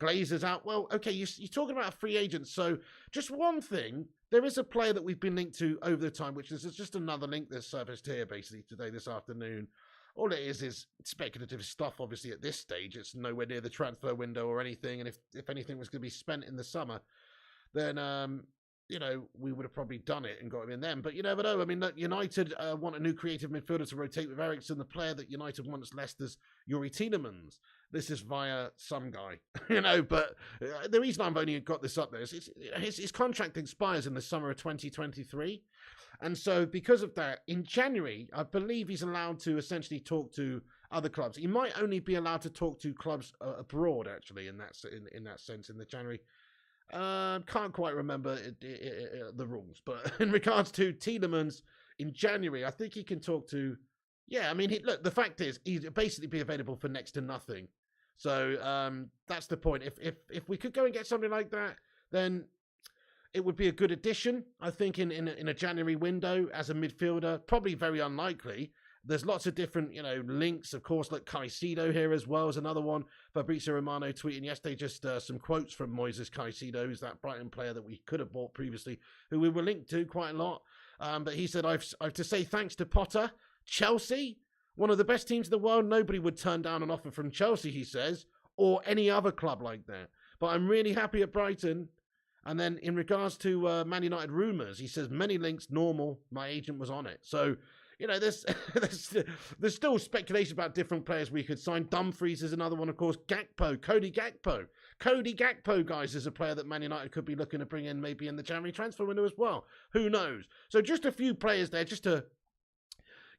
Glazers out. Well, okay, you're talking about a free agent. So just one thing, there is a player that we've been linked to over the time, which is just another link that's surfaced here basically today, this afternoon. All it is speculative stuff, obviously, at this stage. It's nowhere near the transfer window or anything. And if anything was going to be spent in the summer, then, you know, we would have probably done it and got him in then. But you never know. I mean, United want a new creative midfielder to rotate with Eriksen. The player that United wants Leicester's Yuri Tielemans. This is via some guy, you know. But the reason I've only got this up there is his contract expires in the summer of 2023. And so because of that, in January, I believe he's allowed to essentially talk to other clubs. He might only be allowed to talk to clubs abroad, actually, in that sense, in the January Can't quite remember the rules, but in regards to Tielemans in January, I think he can talk to. Yeah, I mean, look. The fact is, he'd basically be available for next to nothing. So that's the point. If we could go and get something like that, then it would be a good addition. I think in a January window as a midfielder, probably very unlikely. There's lots of different, links. Of course, like Caicedo here as well as another one. Fabrizio Romano tweeting yesterday just some quotes from Moises Caicedo, who's that Brighton player that we could have bought previously, who we were linked to quite a lot. But he said, I've to say thanks to Potter. Chelsea, one of the best teams in the world. Nobody would turn down an offer from Chelsea, he says, or any other club like that. But I'm really happy at Brighton. And then in regards to Man United rumours, he says, many links, normal. My agent was on it. So, there's still speculation about different players we could sign. Dumfries is another one, of course. Cody Gakpo, guys, is a player that Man United could be looking to bring in maybe in the January transfer window as well. Who knows? So just a few players there, just to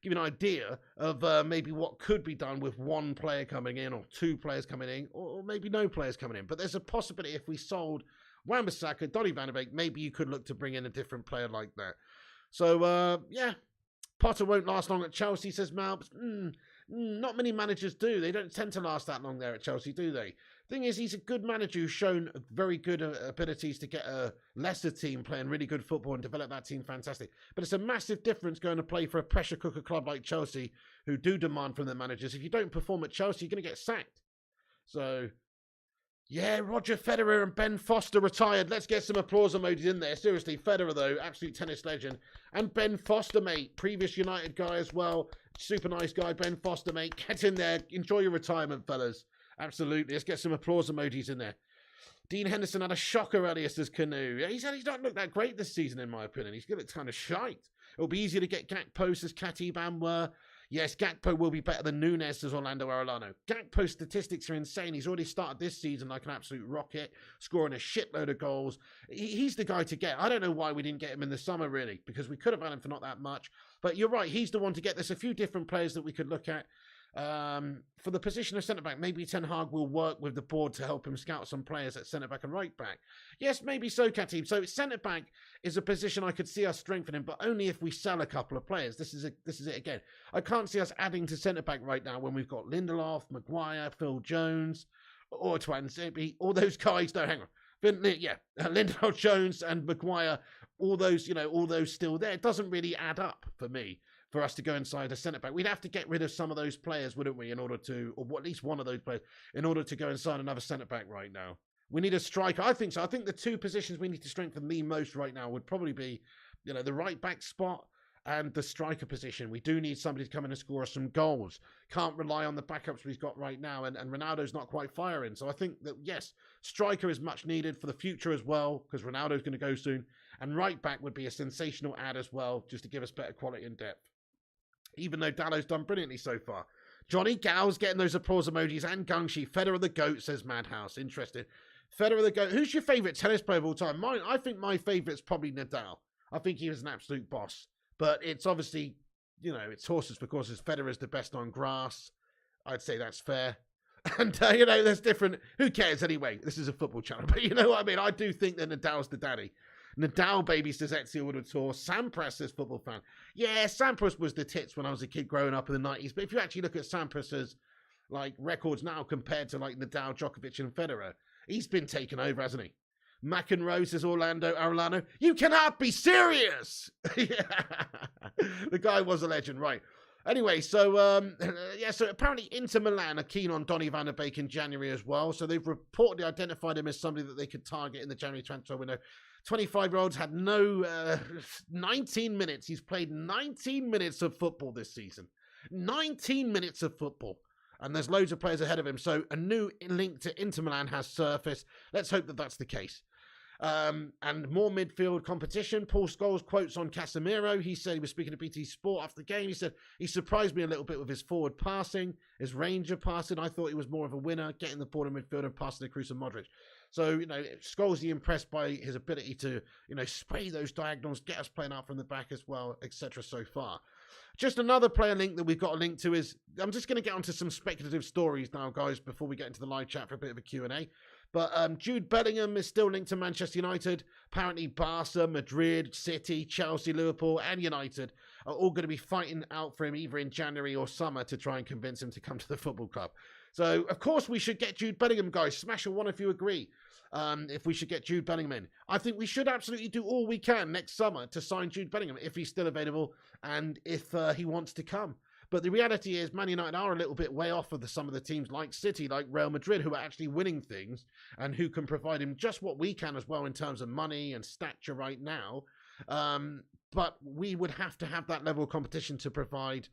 give you an idea of maybe what could be done with one player coming in or two players coming in or maybe no players coming in. But there's a possibility if we sold Wan-Bissaka, Donny van de Beek, maybe you could look to bring in a different player like that. So, yeah. Potter won't last long at Chelsea, says Malps. Not many managers do. They don't tend to last that long there at Chelsea, do they? Thing is, he's a good manager who's shown very good abilities to get a lesser team playing really good football and develop that team fantastic. But it's a massive difference going to play for a pressure cooker club like Chelsea who do demand from their managers. If you don't perform at Chelsea, you're going to get sacked. So, yeah, Roger Federer and Ben Foster retired. Let's get some applause emojis in there. Seriously, Federer, though, absolute tennis legend. And Ben Foster, mate, previous United guy as well. Super nice guy, Ben Foster, mate. Get in there. Enjoy your retirement, fellas. Absolutely. Let's get some applause emojis in there. Dean Henderson had a shocker earlier, says Canoe. Yeah, he's not looked that great this season, in my opinion. He's looked kind of shite. It'll be easier to get Gakpo, says Katib Anwar. Yes, Gakpo will be better than Nunes, says Orlando Arellano. Gakpo's statistics are insane. He's already started this season like an absolute rocket, scoring a shitload of goals. He's the guy to get. I don't know why we didn't get him in the summer, really, because we could have had him for not that much. But you're right, he's the one to get. There's a few different players that we could look at. For the position of centre-back, maybe Ten Hag will work with the board to help him scout some players at centre-back and right-back. Yes, maybe so, Katib. So centre-back is a position I could see us strengthening, but only if we sell a couple of players. This is it again. I can't see us adding to centre-back right now when we've got Lindelof, Maguire, Phil Jones, or Twanzebe, all those guys. No, hang on. Lindelof, Jones, and Maguire, all those still there. It doesn't really add up for me. For us to go inside a centre-back. We'd have to get rid of some of those players, wouldn't we, in order to, or at least one of those players, in order to go inside another centre-back right now. We need a striker. I think so. I think the two positions we need to strengthen the most right now would probably be, the right-back spot and the striker position. We do need somebody to come in and score us some goals. Can't rely on the backups we've got right now, and Ronaldo's not quite firing. So I think that, yes, striker is much needed for the future as well, because Ronaldo's going to go soon. And right-back would be a sensational add as well, just to give us better quality and depth. Even though Dallow's done brilliantly so far. Johnny Gow's getting those applause emojis and Gungshi. Federer the GOAT, says Madhouse. Interesting. Federer the GOAT. Who's your favourite tennis player of all time? I think my favourite's probably Nadal. I think he was an absolute boss. But it's obviously, it's horses for courses. Federer's the best on grass. I'd say that's fair. And, there's different... Who cares anyway? This is a football channel. But you know what I mean? I do think that Nadal's the daddy. Nadal baby, says Ezio Tour. Sampras, says football fan. Yeah, Sampras was the tits when I was a kid growing up in the 90s. But if you actually look at Sampras's records now compared to Nadal, Djokovic and Federer, he's been taken over, hasn't he? McEnroe, says Orlando Arellano. You cannot be serious! The guy was a legend, right. Anyway, so so apparently Inter Milan are keen on Donny van de Beek in January as well. So they've reportedly identified him as somebody that they could target in the January transfer window. 25-year-old's had 19 minutes. He's played 19 minutes of football this season. 19 minutes of football. And there's loads of players ahead of him. So a new link to Inter Milan has surfaced. Let's hope that that's the case. And more midfield competition. Paul Scholes quotes on Casemiro. He said he was speaking to BT Sport after the game. He said he surprised me a little bit with his forward passing, his range of passing. I thought he was more of a winner, getting the ball in midfield and passing to Kroos and Modric. So, Scholes impressed by his ability to, spray those diagonals, get us playing out from the back as well, etc. so far. Just another player link that we've got a link to is, I'm just going to get onto some speculative stories now, guys, before we get into the live chat for a bit of a Q&A. But Jude Bellingham is still linked to Manchester United. Apparently Barca, Madrid, City, Chelsea, Liverpool and United are all going to be fighting out for him either in January or summer to try and convince him to come to the football club. So, of course, we should get Jude Bellingham, guys. Smash a one if you agree. If we should get Jude Bellingham in. I think we should absolutely do all we can next summer to sign Jude Bellingham if he's still available and if he wants to come. But the reality is Man United are a little bit way off of some of the teams like City, like Real Madrid, who are actually winning things and who can provide him just what we can as well in terms of money and stature right now. But we would have to have that level of competition to provide,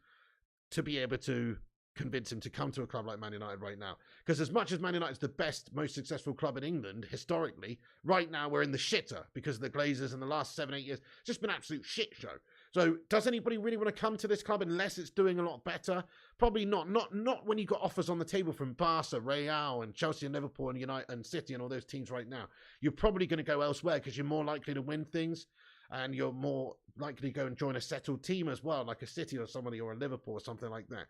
to be able to convince him to come to a club like Man United right now. Because as much as Man United is the best, most successful club in England, historically, right now we're in the shitter because of the Glazers in the last 7-8 years. It's just been an absolute shit show. So does anybody really want to come to this club unless it's doing a lot better? Probably not. Not when you've got offers on the table from Barca, Real, and Chelsea and Liverpool and United and City and all those teams right now. You're probably going to go elsewhere because you're more likely to win things and you're more likely to go and join a settled team as well, like a City or somebody or a Liverpool or something like that.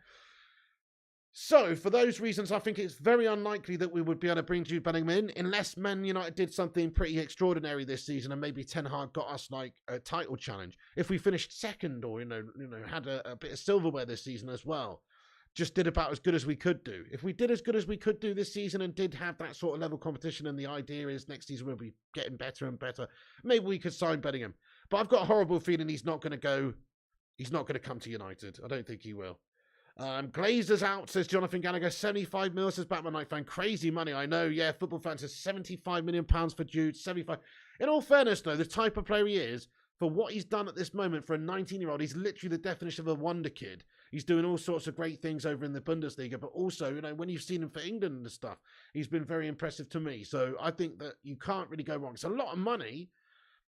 So, for those reasons, I think it's very unlikely that we would be able to bring Jude Bellingham in unless Man United did something pretty extraordinary this season and maybe Ten Hag got us like a title challenge. If we finished second or, had a bit of silverware this season as well, just did about as good as we could do. If we did as good as we could do this season and did have that sort of level competition and the idea is next season we'll be getting better and better, maybe we could sign Bellingham. But I've got a horrible feeling he's not going to come to United. I don't think he will. Glazers out, says Jonathan Gallagher. 75 mil, says Batman Night Fan. Crazy money, I know. Yeah, Football Fan says £75 million for Jude. 75. In all fairness, though, the type of player he is, for what he's done at this moment for a 19-year-old, he's literally the definition of a wonder kid. He's doing all sorts of great things over in the Bundesliga, but also, when you've seen him for England and stuff, he's been very impressive to me. So I think that you can't really go wrong. It's a lot of money,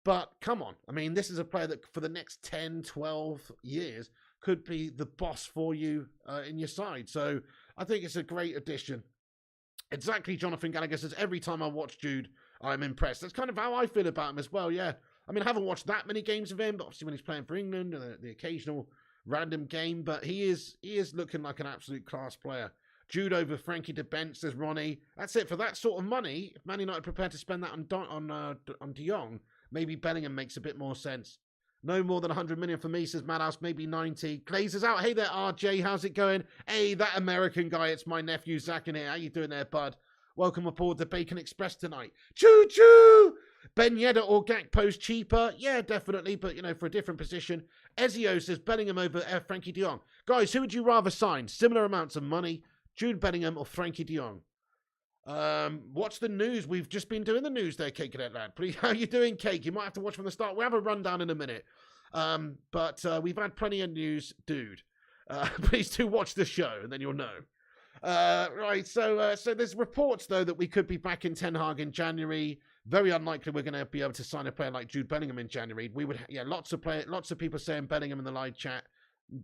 but come on. I mean, this is a player that for the next 10, 12 years could be the boss for you in your side. So I think it's a great addition. Exactly, Jonathan Gallagher says, every time I watch Jude, I'm impressed. That's kind of how I feel about him as well, yeah. I mean, I haven't watched that many games of him, but obviously when he's playing for England, the occasional random game, but he is looking like an absolute class player. Jude over Frankie de Bent, says Ronnie. That's it. For that sort of money, if Man United prepared to spend that on De Jong, maybe Bellingham makes a bit more sense. No more than 100 million for me, says Madhouse, maybe 90. Glazers out. Hey there, RJ. How's it going? Hey, that American guy. It's my nephew, Zach, in here. How you doing there, bud? Welcome aboard the Bacon Express tonight. Choo-choo! Ben Yedder or Gakpo's cheaper? Yeah, definitely, but, for a different position. Ezio says Bellingham over Frankie de Jong. Guys, who would you rather sign? Similar amounts of money, Jude Bellingham or Frankie de Jong? Watch the news. We've just been doing the news there, Cake Cadet Lad. Please, how you doing, Cake? You might have to watch from the start. We'll have a rundown in a minute. But we've had plenty of news, dude. Please do watch the show, and then you'll know. Right, so there's reports, though, that we could be back in Ten Hag in January. Very unlikely we're going to be able to sign a player like Jude Bellingham in January. We would, lots of people saying Bellingham in the live chat.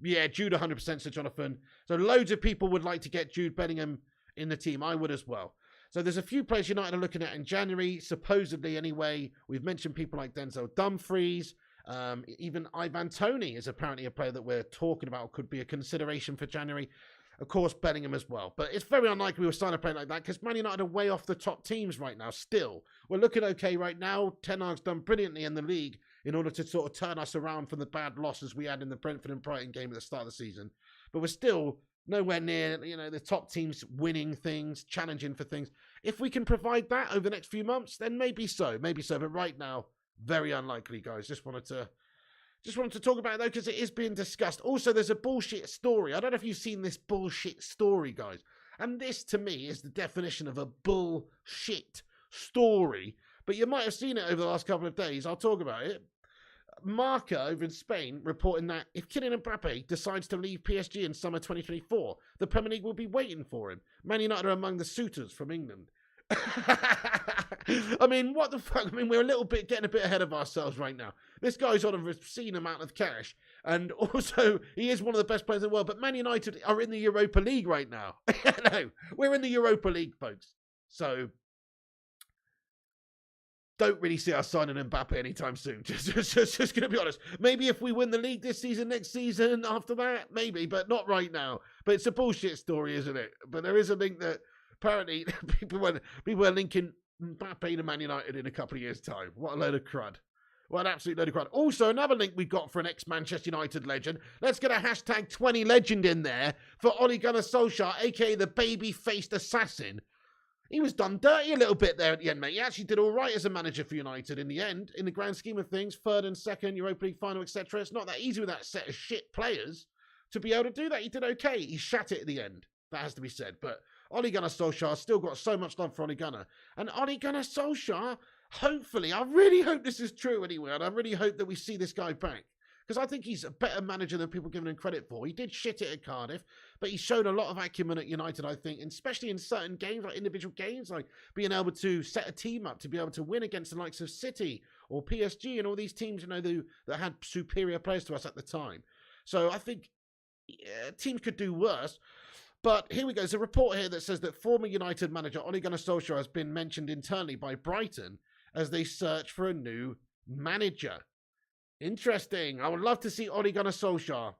Yeah, Jude 100%, said Jonathan. So loads of people would like to get Jude Bellingham in the team. I would as well. So there's a few players United are looking at in January, supposedly anyway. We've mentioned people like Denzel Dumfries. Even Ivan Toney is apparently a player that we're talking about could be a consideration for January. Of course, Bellingham as well. But it's very unlikely we'll sign a player like that because Man United are way off the top teams right now still. We're looking okay right now. Ten Hag's done brilliantly in the league in order to sort of turn us around from the bad losses we had in the Brentford and Brighton game at the start of the season. But we're still nowhere near, the top teams winning things, challenging for things. If we can provide that over the next few months, then maybe so. But right now, very unlikely, guys. Just wanted to talk about it, though, because it is being discussed. Also, there's a bullshit story. I don't know if you've seen this bullshit story, guys. And this, to me, is the definition of a bullshit story. But you might have seen it over the last couple of days. I'll talk about it. Marca over in Spain reporting that if Kylian Mbappe decides to leave PSG in summer 2024, the Premier League will be waiting for him. Man United are among the suitors from England. I mean, what the fuck? I mean, we're getting a bit ahead of ourselves right now. This guy's on an obscene amount of cash, and also he is one of the best players in the world. But Man United are in the Europa League right now. No, we're in the Europa League, folks. So don't really see us signing Mbappe anytime soon. Just going to be honest. Maybe if we win the league this season, next season, after that, maybe, but not right now. But it's a bullshit story, isn't it? But there is a link that apparently people were linking Mbappe to Man United in a couple of years' time. What a load of crud. What an absolute load of crud. Also, another link we've got for an ex-Manchester United legend. Let's get a hashtag 20 legend in there for Ole Gunnar Solskjaer, a.k.a. the baby-faced assassin. He was done dirty a little bit there at the end, mate. He actually did all right as a manager for United in the end. In the grand scheme of things, third and second, Europa League final, etc. It's not that easy with that set of shit players to be able to do that. He did okay. He shat it at the end. That has to be said. But Ole Gunnar Solskjaer still got so much love for Ole Gunnar. And Ole Gunnar Solskjaer, hopefully, I really hope this is true anyway, and I really hope that we see this guy back. Because I think he's a better manager than people give him credit for. He did shit it at Cardiff, but he showed a lot of acumen at United, I think, and especially in certain games, like individual games, like being able to set a team up to be able to win against the likes of City or PSG and all these teams, you know, that had superior players to us at the time. So I think teams could do worse. But here we go. There's a report here that says that former United manager Ole Gunnar Solskjaer has been mentioned internally by Brighton as they search for a new manager. Interesting. I would love to see Ole Gunnar Solskjaer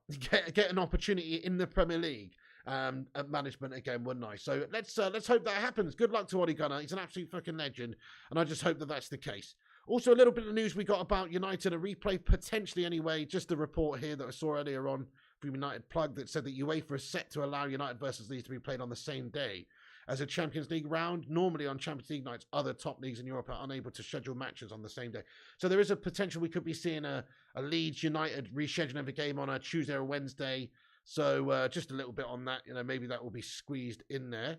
get an opportunity in the Premier League at management again, wouldn't I? So let's hope that happens. Good luck to Ole Gunnar. He's an absolute fucking legend, and I just hope that that's the case. Also, a little bit of news we got about United, a replay potentially anyway. Just a report here that I saw earlier on from United Plug that said that UEFA is set to allow United versus Leeds to be played on the same day as a Champions League round. Normally on Champions League nights, other top leagues in Europe are unable to schedule matches on the same day. So there is a potential we could be seeing a Leeds United rescheduling of a game on a Tuesday or Wednesday. So just a little bit on that. You know, maybe that will be squeezed in there.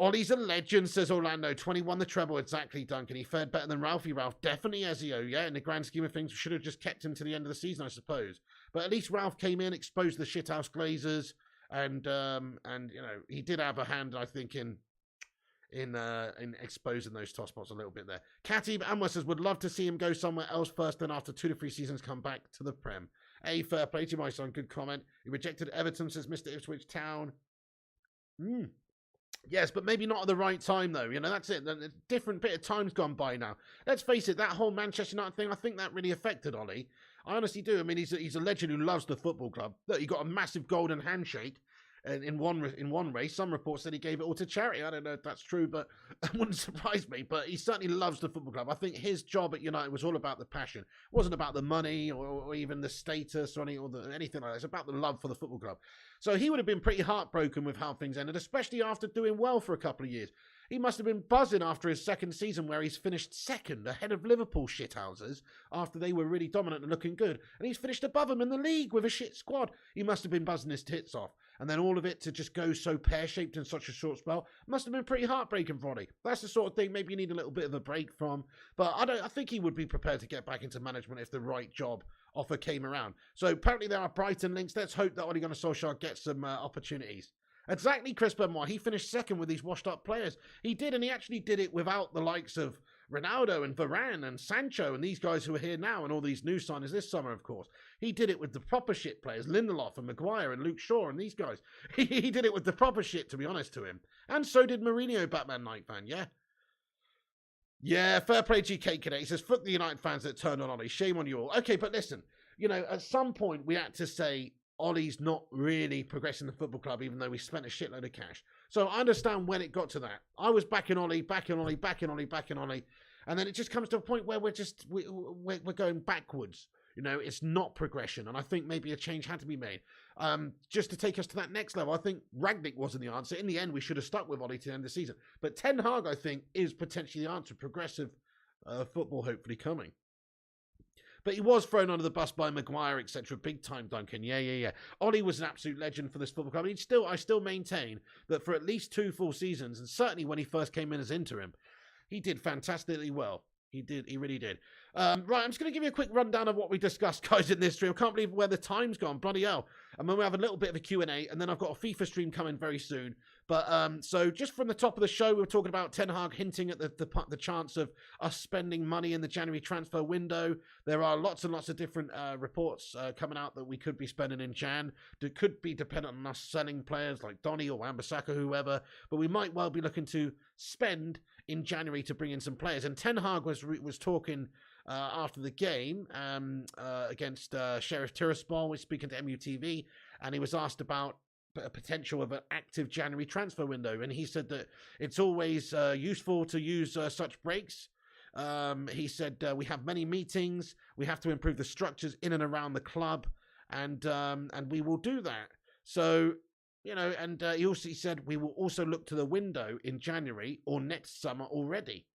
Ollie's a legend, says Orlando. 21 the treble, exactly, Duncan. He fared better than Ralphie. Ralph definitely Ezio, yeah. In the grand scheme of things, we should have just kept him to the end of the season, I suppose. But at least Ralph came in, exposed the shithouse Glazers, and you know, he did have a hand, I think, in exposing those top spots a little bit there. Katib Anwar says, would love to see him go somewhere else first, then after 2 to 3 seasons come back to the Prem. Fair play to my son, good comment. He rejected Everton, says Mr. Ipswich Town. Yes, but maybe not at the right time, though. You know, that's it. A different bit of time's gone by now. Let's face it, that whole Manchester United thing, I think that really affected Ollie. I honestly do. I mean, he's a legend who loves the football club. Look, he got a massive golden handshake in one race. Some reports said he gave it all to charity. I don't know if that's true, but it wouldn't surprise me. But he certainly loves the football club. I think his job at United was all about the passion. It wasn't about the money or even the status or anything like that. It's about the love for the football club. So he would have been pretty heartbroken with how things ended, especially after doing well for a couple of years. He must have been buzzing after his second season where he's finished second ahead of Liverpool shithouses after they were really dominant and looking good. And he's finished above them in the league with a shit squad. He must have been buzzing his tits off. And then all of it to just go so pear-shaped in such a short spell must have been pretty heartbreaking for Ollie. That's the sort of thing maybe you need a little bit of a break from. But I think he would be prepared to get back into management if the right job offer came around. So apparently there are Brighton links. Let's hope that Ole Gunnar Solskjaer gets some opportunities. Exactly, Chris Benoit. He finished second with these washed-up players. He did, and he actually did it without the likes of Ronaldo and Varane and Sancho and these guys who are here now and all these new signers this summer, of course. He did it with the proper shit players, Lindelof and Maguire and Luke Shaw and these guys. He did it with the proper shit, to be honest to him. And so did Mourinho, Batman Night fan, yeah? Yeah, fair play GK Cadet. He says, fuck the United fans that turned on Ollie. Shame on you all. Okay, but listen, you know, at some point we had to say Ollie's not really progressing the football club, even though we spent a shitload of cash. So I understand when it got to that. I was backing Ollie. And then it just comes to a point where we're going backwards. You know, it's not progression. And I think maybe a change had to be made. Just to take us to that next level. I think Rangnick wasn't the answer. In the end, we should have stuck with Ollie to the end of the season. But Ten Hag, I think, is potentially the answer. Progressive football hopefully coming. But he was thrown under the bus by Maguire, etc. Big time, Duncan. Yeah. Ollie was an absolute legend for this football club. I still maintain that for at least 2 full seasons, and certainly when he first came in as interim, he did fantastically well. He really did. Right, I'm just going to give you a quick rundown of what we discussed, guys, in this stream. I can't believe where the time's gone. Bloody hell. And then we have a little bit of a Q&A, and then I've got a FIFA stream coming very soon. But so just from the top of the show, we were talking about Ten Hag hinting at the chance of us spending money in the January transfer window. There are lots and lots of different reports coming out that we could be spending in Jan. That could be dependent on us selling players like Donny or Wan-Bissaka, whoever. But we might well be looking to spend in January to bring in some players. And Ten Hag was talking after the game against Sheriff Tiraspol. We're speaking to MUTV, and he was asked about a potential of an active January transfer window, and he said that it's always useful to use such breaks. He said we have many meetings, we have to improve the structures in and around the club, and we will do that. So, you know, and he said we will also look to the window in January or next summer already,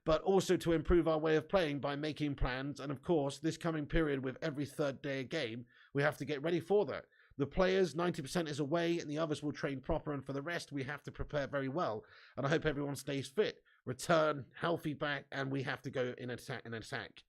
but also to improve our way of playing by making plans. And of course, this coming period with every third day a game, we have to get ready for that. The players, 90% is away, and the others will train proper, and for the rest, we have to prepare very well. And I hope everyone stays fit, return healthy back, and we have to go in attack.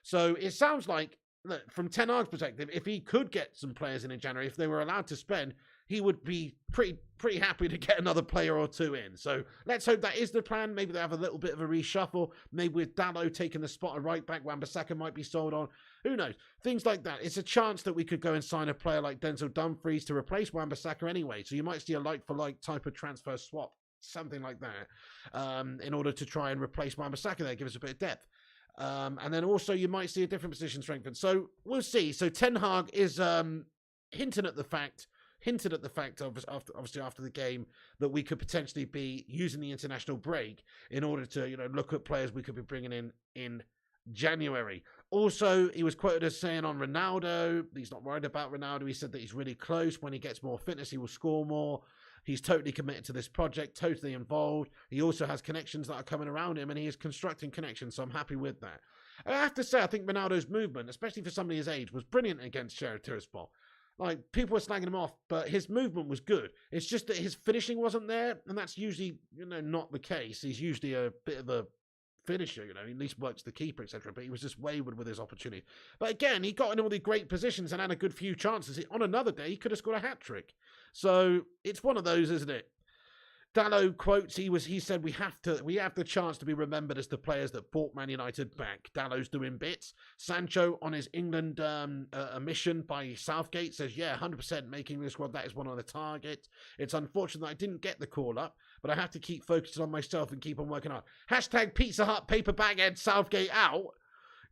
So it sounds like, look, from Ten Hag's perspective, if he could get some players in January, if they were allowed to spend, he would be pretty happy to get another player or two in. So let's hope that is the plan. Maybe they have a little bit of a reshuffle. Maybe with Dalot taking the spot of right back, Wan-Bissaka might be sold on. Who knows? Things like that. It's a chance that we could go and sign a player like Denzel Dumfries to replace Wan-Bissaka anyway. So you might see a like-for-like type of transfer swap, something like that, in order to try and replace Wan-Bissaka there, give us a bit of depth. And then also you might see a different position strengthened. So we'll see. So Ten Hag is hinted at the fact, obviously after the game, that we could potentially be using the international break in order to, you know, look at players we could be bringing in January. Also, he was quoted as saying on Ronaldo, he's not worried about Ronaldo. He said that he's really close. When he gets more fitness, he will score more. He's totally committed to this project, totally involved. He also has connections that are coming around him, and he is constructing connections, so I'm happy with that. I have to say, I think Ronaldo's movement, especially for somebody his age, was brilliant against Sheriff Tiraspol. Like, people were slagging him off, but his movement was good. It's just that his finishing wasn't there, and that's usually, you know, not the case. He's usually a bit of a finisher, you know, he at least works the keeper, etc. But he was just wayward with his opportunity. But again, he got in all the great positions and had a good few chances. On another day, he could have scored a hat-trick. So it's one of those, isn't it? Dalot quotes, he said, we have the chance to be remembered as the players that brought Man United back. Dalot's doing bits. Sancho on his England mission by Southgate says, yeah, 100% making the squad. That is one of the targets. It's unfortunate that I didn't get the call up, but I have to keep focusing on myself and keep on working hard. Hashtag Pizza Hut paper bag head Southgate out.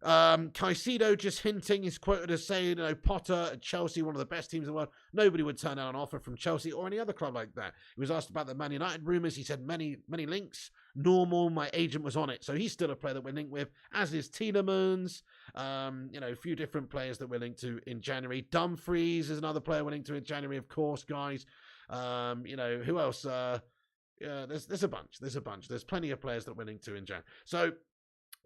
Caicedo just hinting, he's quoted as saying, you know, Potter at Chelsea, one of the best teams in the world. Nobody would turn down an offer from Chelsea or any other club like that. He was asked about the Man United rumours. He said many links. Normal, my agent was on it. So he's still a player that we're linked with, as is Tielemans. You know, a few different players that we're linked to in January. Dumfries is another player we're linked to in January, of course, guys. You know, who else? Yeah, there's a bunch. There's plenty of players that we're linked to in Jan. So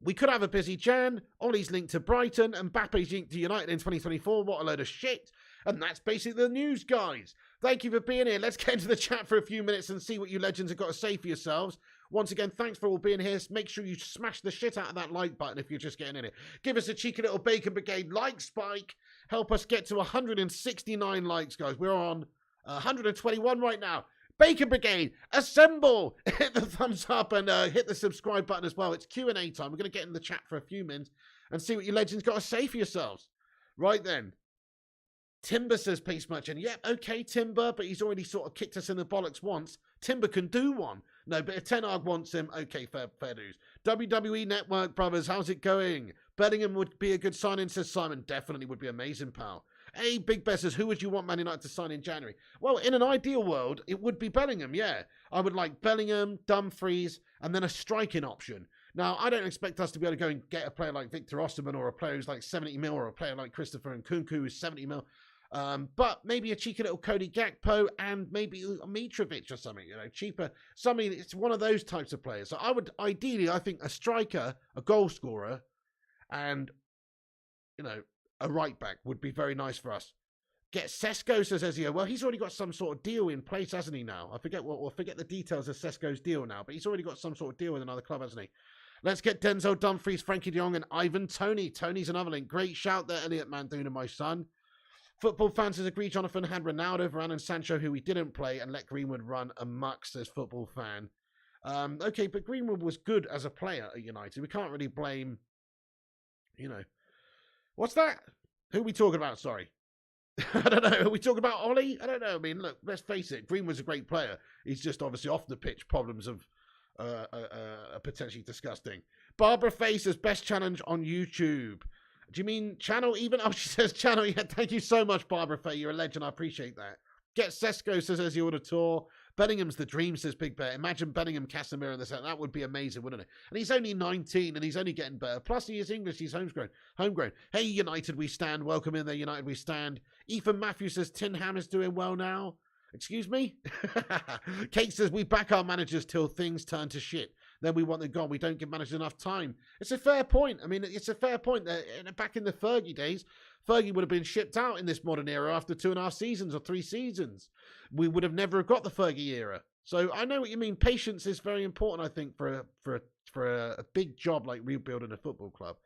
we could have a busy Jan. Ollie's linked to Brighton. And Mbappe's linked to United in 2024. What a load of shit. And that's basically the news, guys. Thank you for being here. Let's get into the chat for a few minutes and see what you legends have got to say for yourselves. Once again, thanks for all being here. Make sure you smash the shit out of that like button if you're just getting in it. Give us a cheeky little Bacon Brigade like spike. Help us get to 169 likes, guys. We're on 121 right now. Bacon Brigade, assemble! Hit the thumbs up and hit the subscribe button as well. It's Q&A time. We're going to get in the chat for a few minutes and see what you legends got to say for yourselves. Right then. Timber says Peace Merchant. Yep, okay, Timber, but he's already sort of kicked us in the bollocks once. Timber can do one. No, but if Ten Hag wants him, okay, fair dues. WWE Network, brothers, how's it going? Bellingham would be a good sign-in, says Simon. Definitely would be amazing, pal. Hey, Big Bess says, who would you want Man United to sign in January? Well, in an ideal world, it would be Bellingham, yeah. I would like Bellingham, Dumfries, and then a striking option. Now, I don't expect us to be able to go and get a player like Victor Osimhen or a player who's like 70 mil or a player like Christopher Nkunku who's 70 mil. But maybe a cheeky little Cody Gakpo and maybe Mitrovic or something, you know, cheaper. Something, it's one of those types of players. So I would, ideally, I think a striker, a goal scorer, and, you know, a right back would be very nice for us. Get Sesko, says Ezio. Well, he's already got some sort of deal in place, hasn't he now? I forget the details of Sesko's deal now, but he's already got some sort of deal with another club, hasn't he? Let's get Denzel Dumfries, Frankie de Jong, and Ivan Toney. Tony's another link. Great shout there, Elliot Manduna, my son. Football fans has agreed Jonathan had Ronaldo, Varane, and Sancho, who we didn't play, and let Greenwood run amok, says Football fan. Okay, but Greenwood was good as a player at United. We can't really blame, you know. What's that? Who are we talking about? Sorry. I don't know. Are we talking about Ollie? I don't know. I mean, look, let's face it. Greenwood's a great player. He's just obviously off the pitch problems of potentially disgusting. Barbara Faces best challenge on YouTube. Do you mean channel even? Oh, she says channel. Yeah, thank you so much, Barbara Faye. You're a legend. I appreciate that. Get Sesko, says he ordered tour. Bellingham's the dream, says Big Bear. Imagine Bellingham, Casemiro in the set. That would be amazing, wouldn't it? And he's only 19 and he's only getting better. Plus he is English. He's homegrown. Hey, United we stand. Welcome in there, United we stand. Ethan Matthews says Tinham is doing well now. Excuse me? Kate says we back our managers till things turn to shit. Then we want them gone. We don't give managers enough time. It's a fair point. I mean, it's a fair point that back in the Fergie days, Fergie would have been shipped out in this modern era after 2.5 seasons or 3 seasons. We would have never got the Fergie era. So I know what you mean. Patience is very important, I think, for a big job like rebuilding a football club.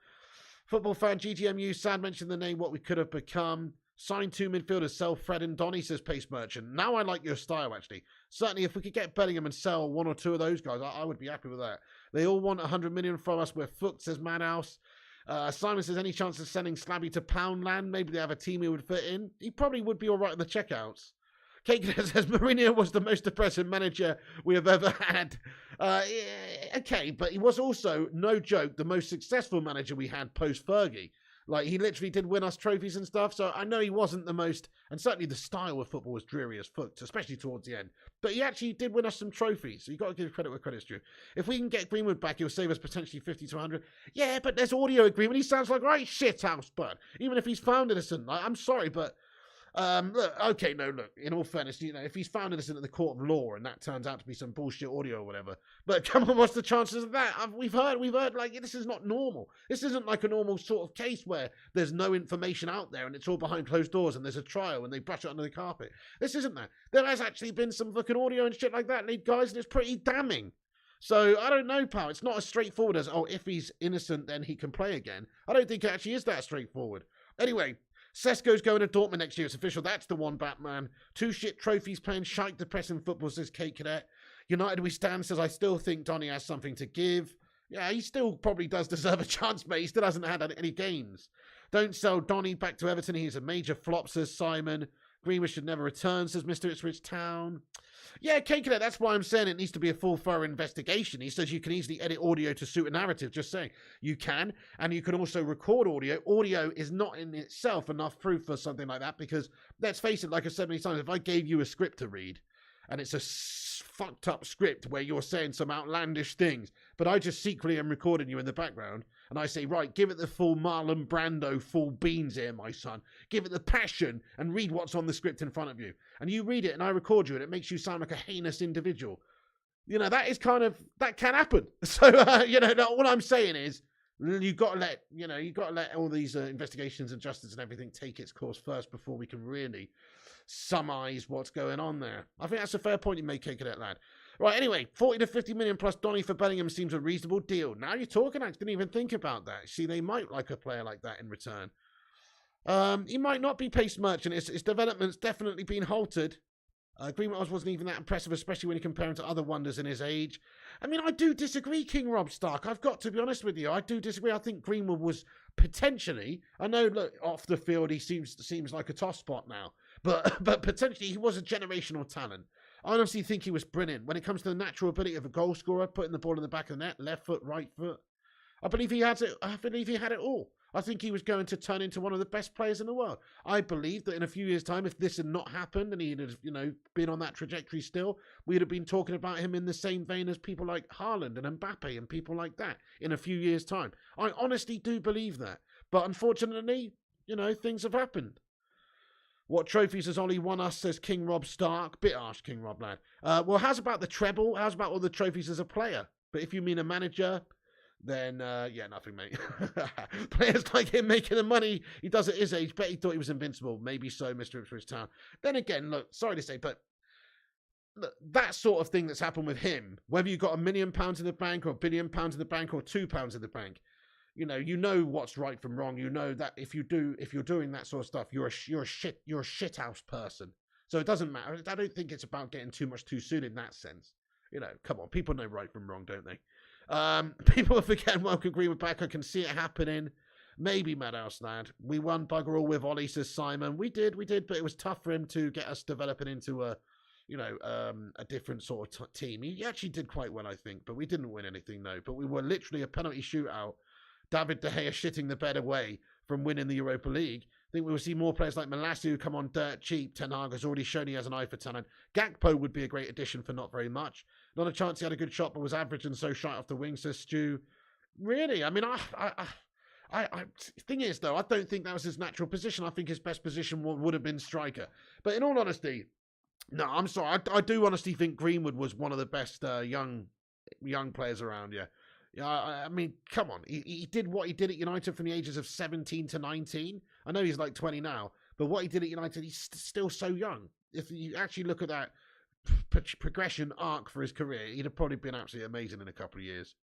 Football fan GGMU, sad mentioned the name, what we could have become. Sign 2 midfielders, sell Fred and Donny, says Pace Merchant. Now I like your style, actually. Certainly, if we could get Bellingham and sell 1 or 2 of those guys, I would be happy with that. They all want 100 million from us. We're fucked, says Madhouse. Simon says, any chance of sending Slabby to Poundland? Maybe they have a team who would fit in. He probably would be all right in the checkouts. Kate says, Mourinho was the most depressing manager we have ever had. Okay, but he was also, no joke, the most successful manager we had post-Fergie. Like, he literally did win us trophies and stuff, so I know he wasn't the most, and certainly the style of football was dreary as fuck, especially towards the end. But he actually did win us some trophies, so you've got to give credit where credit's due. If we can get Greenwood back, he'll save us potentially 50 to 100. Yeah, but there's audio agreement. He sounds like right shithouse, bud. Even if he's found innocent. I'm sorry, but look, okay, no, look, in all fairness, you know, if he's found innocent in the court of law and that turns out to be some bullshit audio or whatever, but come on, what's the chances of that? We've heard, like, this is not normal. This isn't like a normal sort of case where there's no information out there and it's all behind closed doors and there's a trial and they brush it under the carpet. This isn't that. There has actually been some fucking audio and shit like that, guys, and it's pretty damning. So, I don't know, pal. It's not as straightforward as, oh, if he's innocent, then he can play again. I don't think it actually is that straightforward. Anyway, Sesko's going to Dortmund next year. It's official. That's the one, Batman. 2 shit trophies playing shite depressing football, says Kate Cadet. United we stand, says I still think Donny has something to give. Yeah, he still probably does deserve a chance, mate. He still hasn't had any games. Don't sell Donny back to Everton. He's a major flop, says Simon. Greenwood should never return, says Mr. Ipswich Town. Yeah, Kate Cadet, that's why I'm saying it needs to be a full, thorough investigation. He says you can easily edit audio to suit a narrative. Just saying. You can, and you can also record audio. Audio is not in itself enough proof for something like that because, let's face it, like I said many times, if I gave you a script to read, and it's a fucked up script where you're saying some outlandish things, but I just secretly am recording you in the background, and I say, right, give it the full Marlon Brando, full beans here, my son. Give it the passion and read what's on the script in front of you. And you read it and I record you and it makes you sound like a heinous individual. You know, that is kind of, that can happen. So, you know, all I'm saying is, you've got to let all these investigations and justice and everything take its course first before we can really surmise what's going on there. I think that's a fair point you make, Cadet lad. Right, anyway, 40 to 50 million plus Donny for Bellingham seems a reasonable deal. Now you're talking, I didn't even think about that. See, they might like a player like that in return. He might not be Pace Merchant. His development's definitely been halted. Greenwood wasn't even that impressive, especially when you compare him to other wonders in his age. I mean, I do disagree, King Rob Stark. I've got to be honest with you. I do disagree. I think Greenwood was potentially, I know, look, off the field, he seems like a toss spot now. But potentially, he was a generational talent. I honestly think he was brilliant. When it comes to the natural ability of a goal scorer, putting the ball in the back of the net, left foot, right foot, I believe he had it. I believe he had it all. I think he was going to turn into one of the best players in the world. I believe that in a few years' time, if this had not happened and he had, been on that trajectory still, we'd have been talking about him in the same vein as people like Haaland and Mbappe and people like that in a few years' time. I honestly do believe that. But unfortunately, things have happened. What trophies has Ollie won us, says King Rob Stark. Bit harsh, King Rob, lad. Well, how's about the treble? How's about all the trophies as a player? But if you mean a manager, then, yeah, nothing, mate. Players like him making the money he does at his age. Bet he thought he was invincible. Maybe so, Mr. Ipswich Town. Then again, look, sorry to say, but look, that sort of thing that's happened with him, whether you've got £1 million in the bank or £1 billion in the bank or £2 in the bank, you know what's right from wrong. You know that if you're doing that sort of stuff, you're a shit house person. So it doesn't matter. I don't think it's about getting too much too soon in that sense. Come on, people know right from wrong, don't they? People are forgetting welcome Greenwood back. I can see it happening. Maybe Madhouse lad. We won bugger all with Ollie, says Simon. We did, but it was tough for him to get us developing into a different sort of team. He actually did quite well, I think, but we didn't win anything, no. But we were literally a penalty shootout. David De Gea shitting the bed away from winning the Europa League. think we will see more players like Malasu come on dirt cheap. Ten Hag has already shown he has an eye for talent. Gakpo would be a great addition for not very much. Not a chance he had a good shot, but was average and so shy off the wing, says Stu. Really? I mean, thing is, though, I don't think that was his natural position. I think his best position would have been striker. But in all honesty, no, I'm sorry. I do honestly think Greenwood was one of the best young players around, yeah. Yeah, I mean, come on. He did what he did at United from the ages of 17 to 19. I know he's like 20 now, but what he did at United, he's still so young. If you actually look at that progression arc for his career, he'd have probably been absolutely amazing in a couple of years.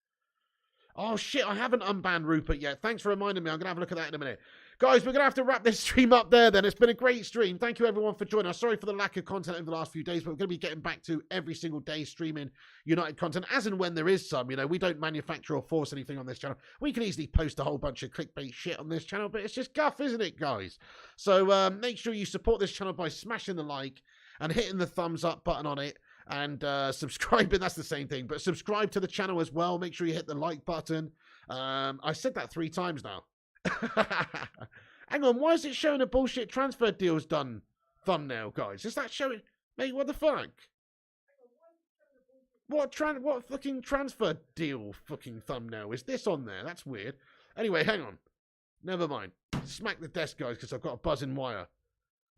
Oh, shit, I haven't unbanned Rupert yet. Thanks for reminding me. I'm going to have a look at that in a minute. Guys, we're going to have to wrap this stream up there then. It's been a great stream. Thank you, everyone, for joining us. Sorry for the lack of content over the last few days, but we're going to be getting back to every single day streaming United content, as and when there is some. You know, we don't manufacture or force anything on this channel. We can easily post a whole bunch of clickbait shit on this channel, but it's just guff, isn't it, guys? So make sure you support this channel by smashing the like and hitting the thumbs up button on it. And subscribing, that's the same thing. But subscribe to the channel as well. Make sure you hit the like button. I said that 3 times now. Hang on, why is it showing a bullshit transfer deals done thumbnail, guys? Is that showing... Mate, what the fuck? What fucking transfer deal fucking thumbnail is this on there? That's weird. Anyway, hang on. Never mind. Smack the desk, guys, because I've got a buzzing wire.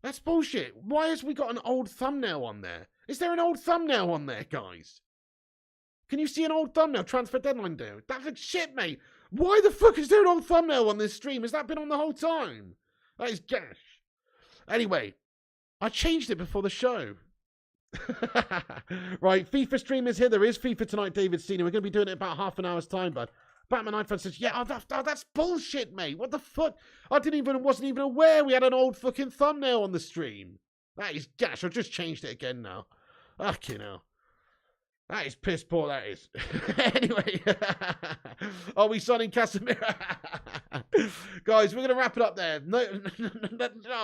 That's bullshit. Why has we got an old thumbnail on there? Is there an old thumbnail on there, guys? Can you see an old thumbnail? Transfer deadline deal. That's shit, mate. Why the fuck is there an old thumbnail on this stream? Has that been on the whole time? That is gash. Anyway, I changed it before the show. Right, FIFA stream is here. There is FIFA tonight, David Senior. We're going to be doing it in about half an hour's time, bud. Batman iPhone says, yeah, that's bullshit, mate. What the fuck? I wasn't even aware we had an old fucking thumbnail on the stream. That is gash. I've just changed it again now. Fucking hell. That is piss poor, that is. Anyway. Are we signing Casemiro? Guys, we're going to wrap it up there. No,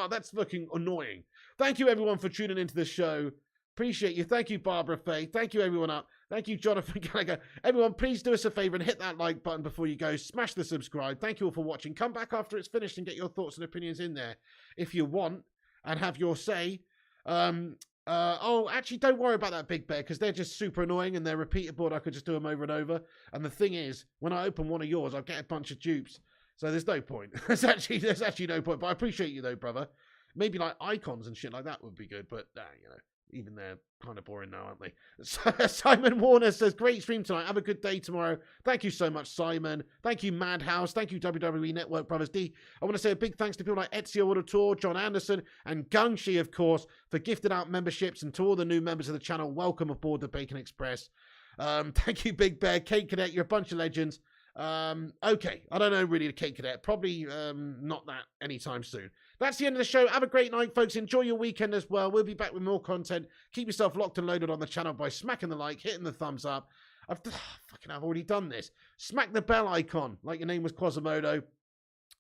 that's fucking annoying. Thank you, everyone, for tuning into the show. Appreciate you. Thank you, Barbara Faye. Thank you, everyone up. Thank you, Jonathan Gallagher. Everyone, please do us a favour and hit that like button before you go. Smash the subscribe. Thank you all for watching. Come back after it's finished and get your thoughts and opinions in there if you want and have your say. Oh, actually, don't worry about that Big Bear because they're just super annoying and they're repeatable and I could just do them over and over. And the thing is, when I open one of yours, I'll get a bunch of dupes. So there's no point. There's actually no point. But I appreciate you, though, brother. Maybe like icons and shit like that would be good. But, you know. Even they're kind of boring now, aren't they? Simon Warner says, great stream tonight. Have a good day tomorrow. Thank you so much, Simon. Thank you, Madhouse. Thank you, WWE Network Brothers D. I want to say a big thanks to people like Ezio Auditor, John Anderson, and Gungshi, of course, for gifting out memberships. And to all the new members of the channel, welcome aboard the Bacon Express. Thank you, Big Bear. Kate Cadet, you're a bunch of legends. Okay, I don't know really the Kate Cadet. Probably not that anytime soon. That's the end of the show. Have a great night, folks. Enjoy your weekend as well. We'll be back with more content. Keep yourself locked and loaded on the channel by smacking the like, hitting the thumbs up. I've already done this. Smack the bell icon, like your name was Quasimodo,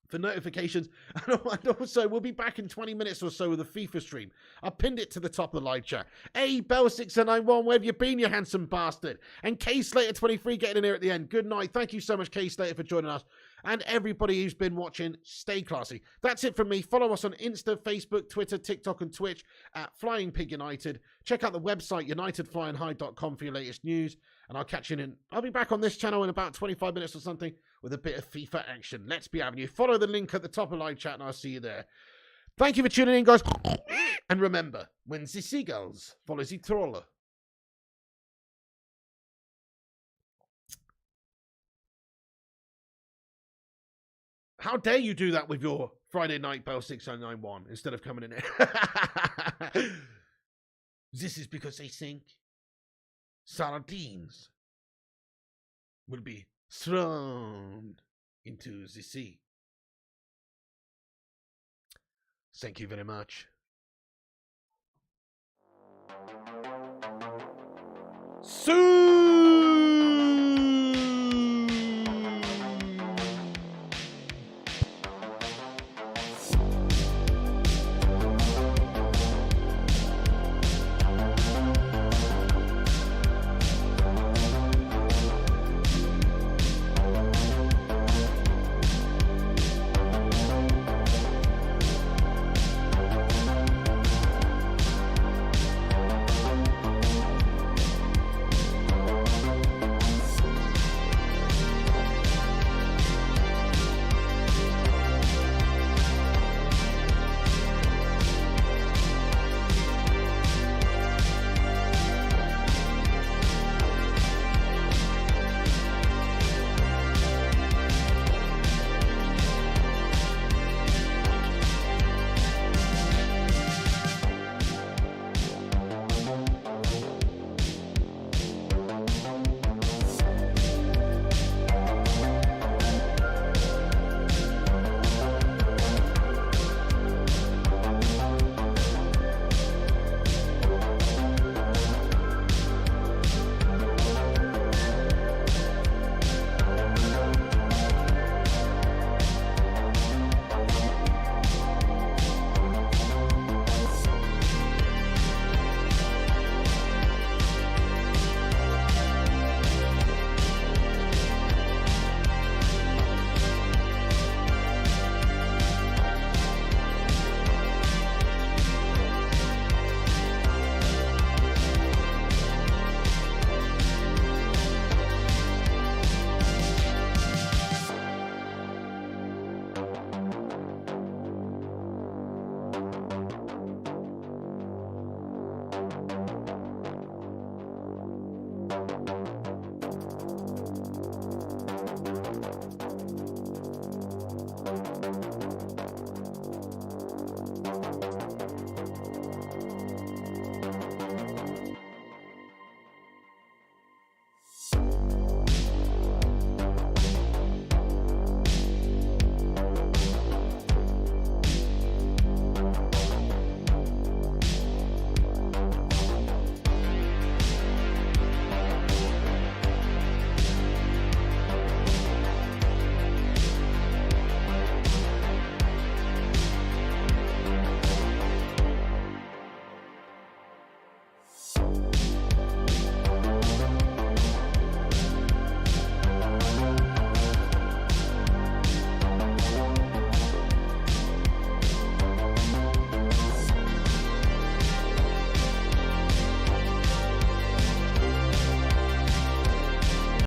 for notifications. And also, we'll be back in 20 minutes or so with a FIFA stream. I pinned it to the top of the live chat. Hey, Bell6991, where have you been, you handsome bastard? And K Slater23 getting in here at the end. Good night. Thank you so much, K Slater, for joining us. And everybody who's been watching, stay classy. That's it from me. Follow us on Insta, Facebook, Twitter, TikTok, and Twitch at Flying Pig United. Check out the website, unitedflyandhigh.com, for your latest news. And I'll catch you in. I'll be back on this channel in about 25 minutes or something with a bit of FIFA action. Let's be having you. Follow the link at the top of live chat, and I'll see you there. Thank you for tuning in, guys. And remember, when the seagulls follow the troll. How dare you do that with your Friday night Bell 6091 instead of coming in here? This is because they think sardines will be thrown into the sea. Thank you very much.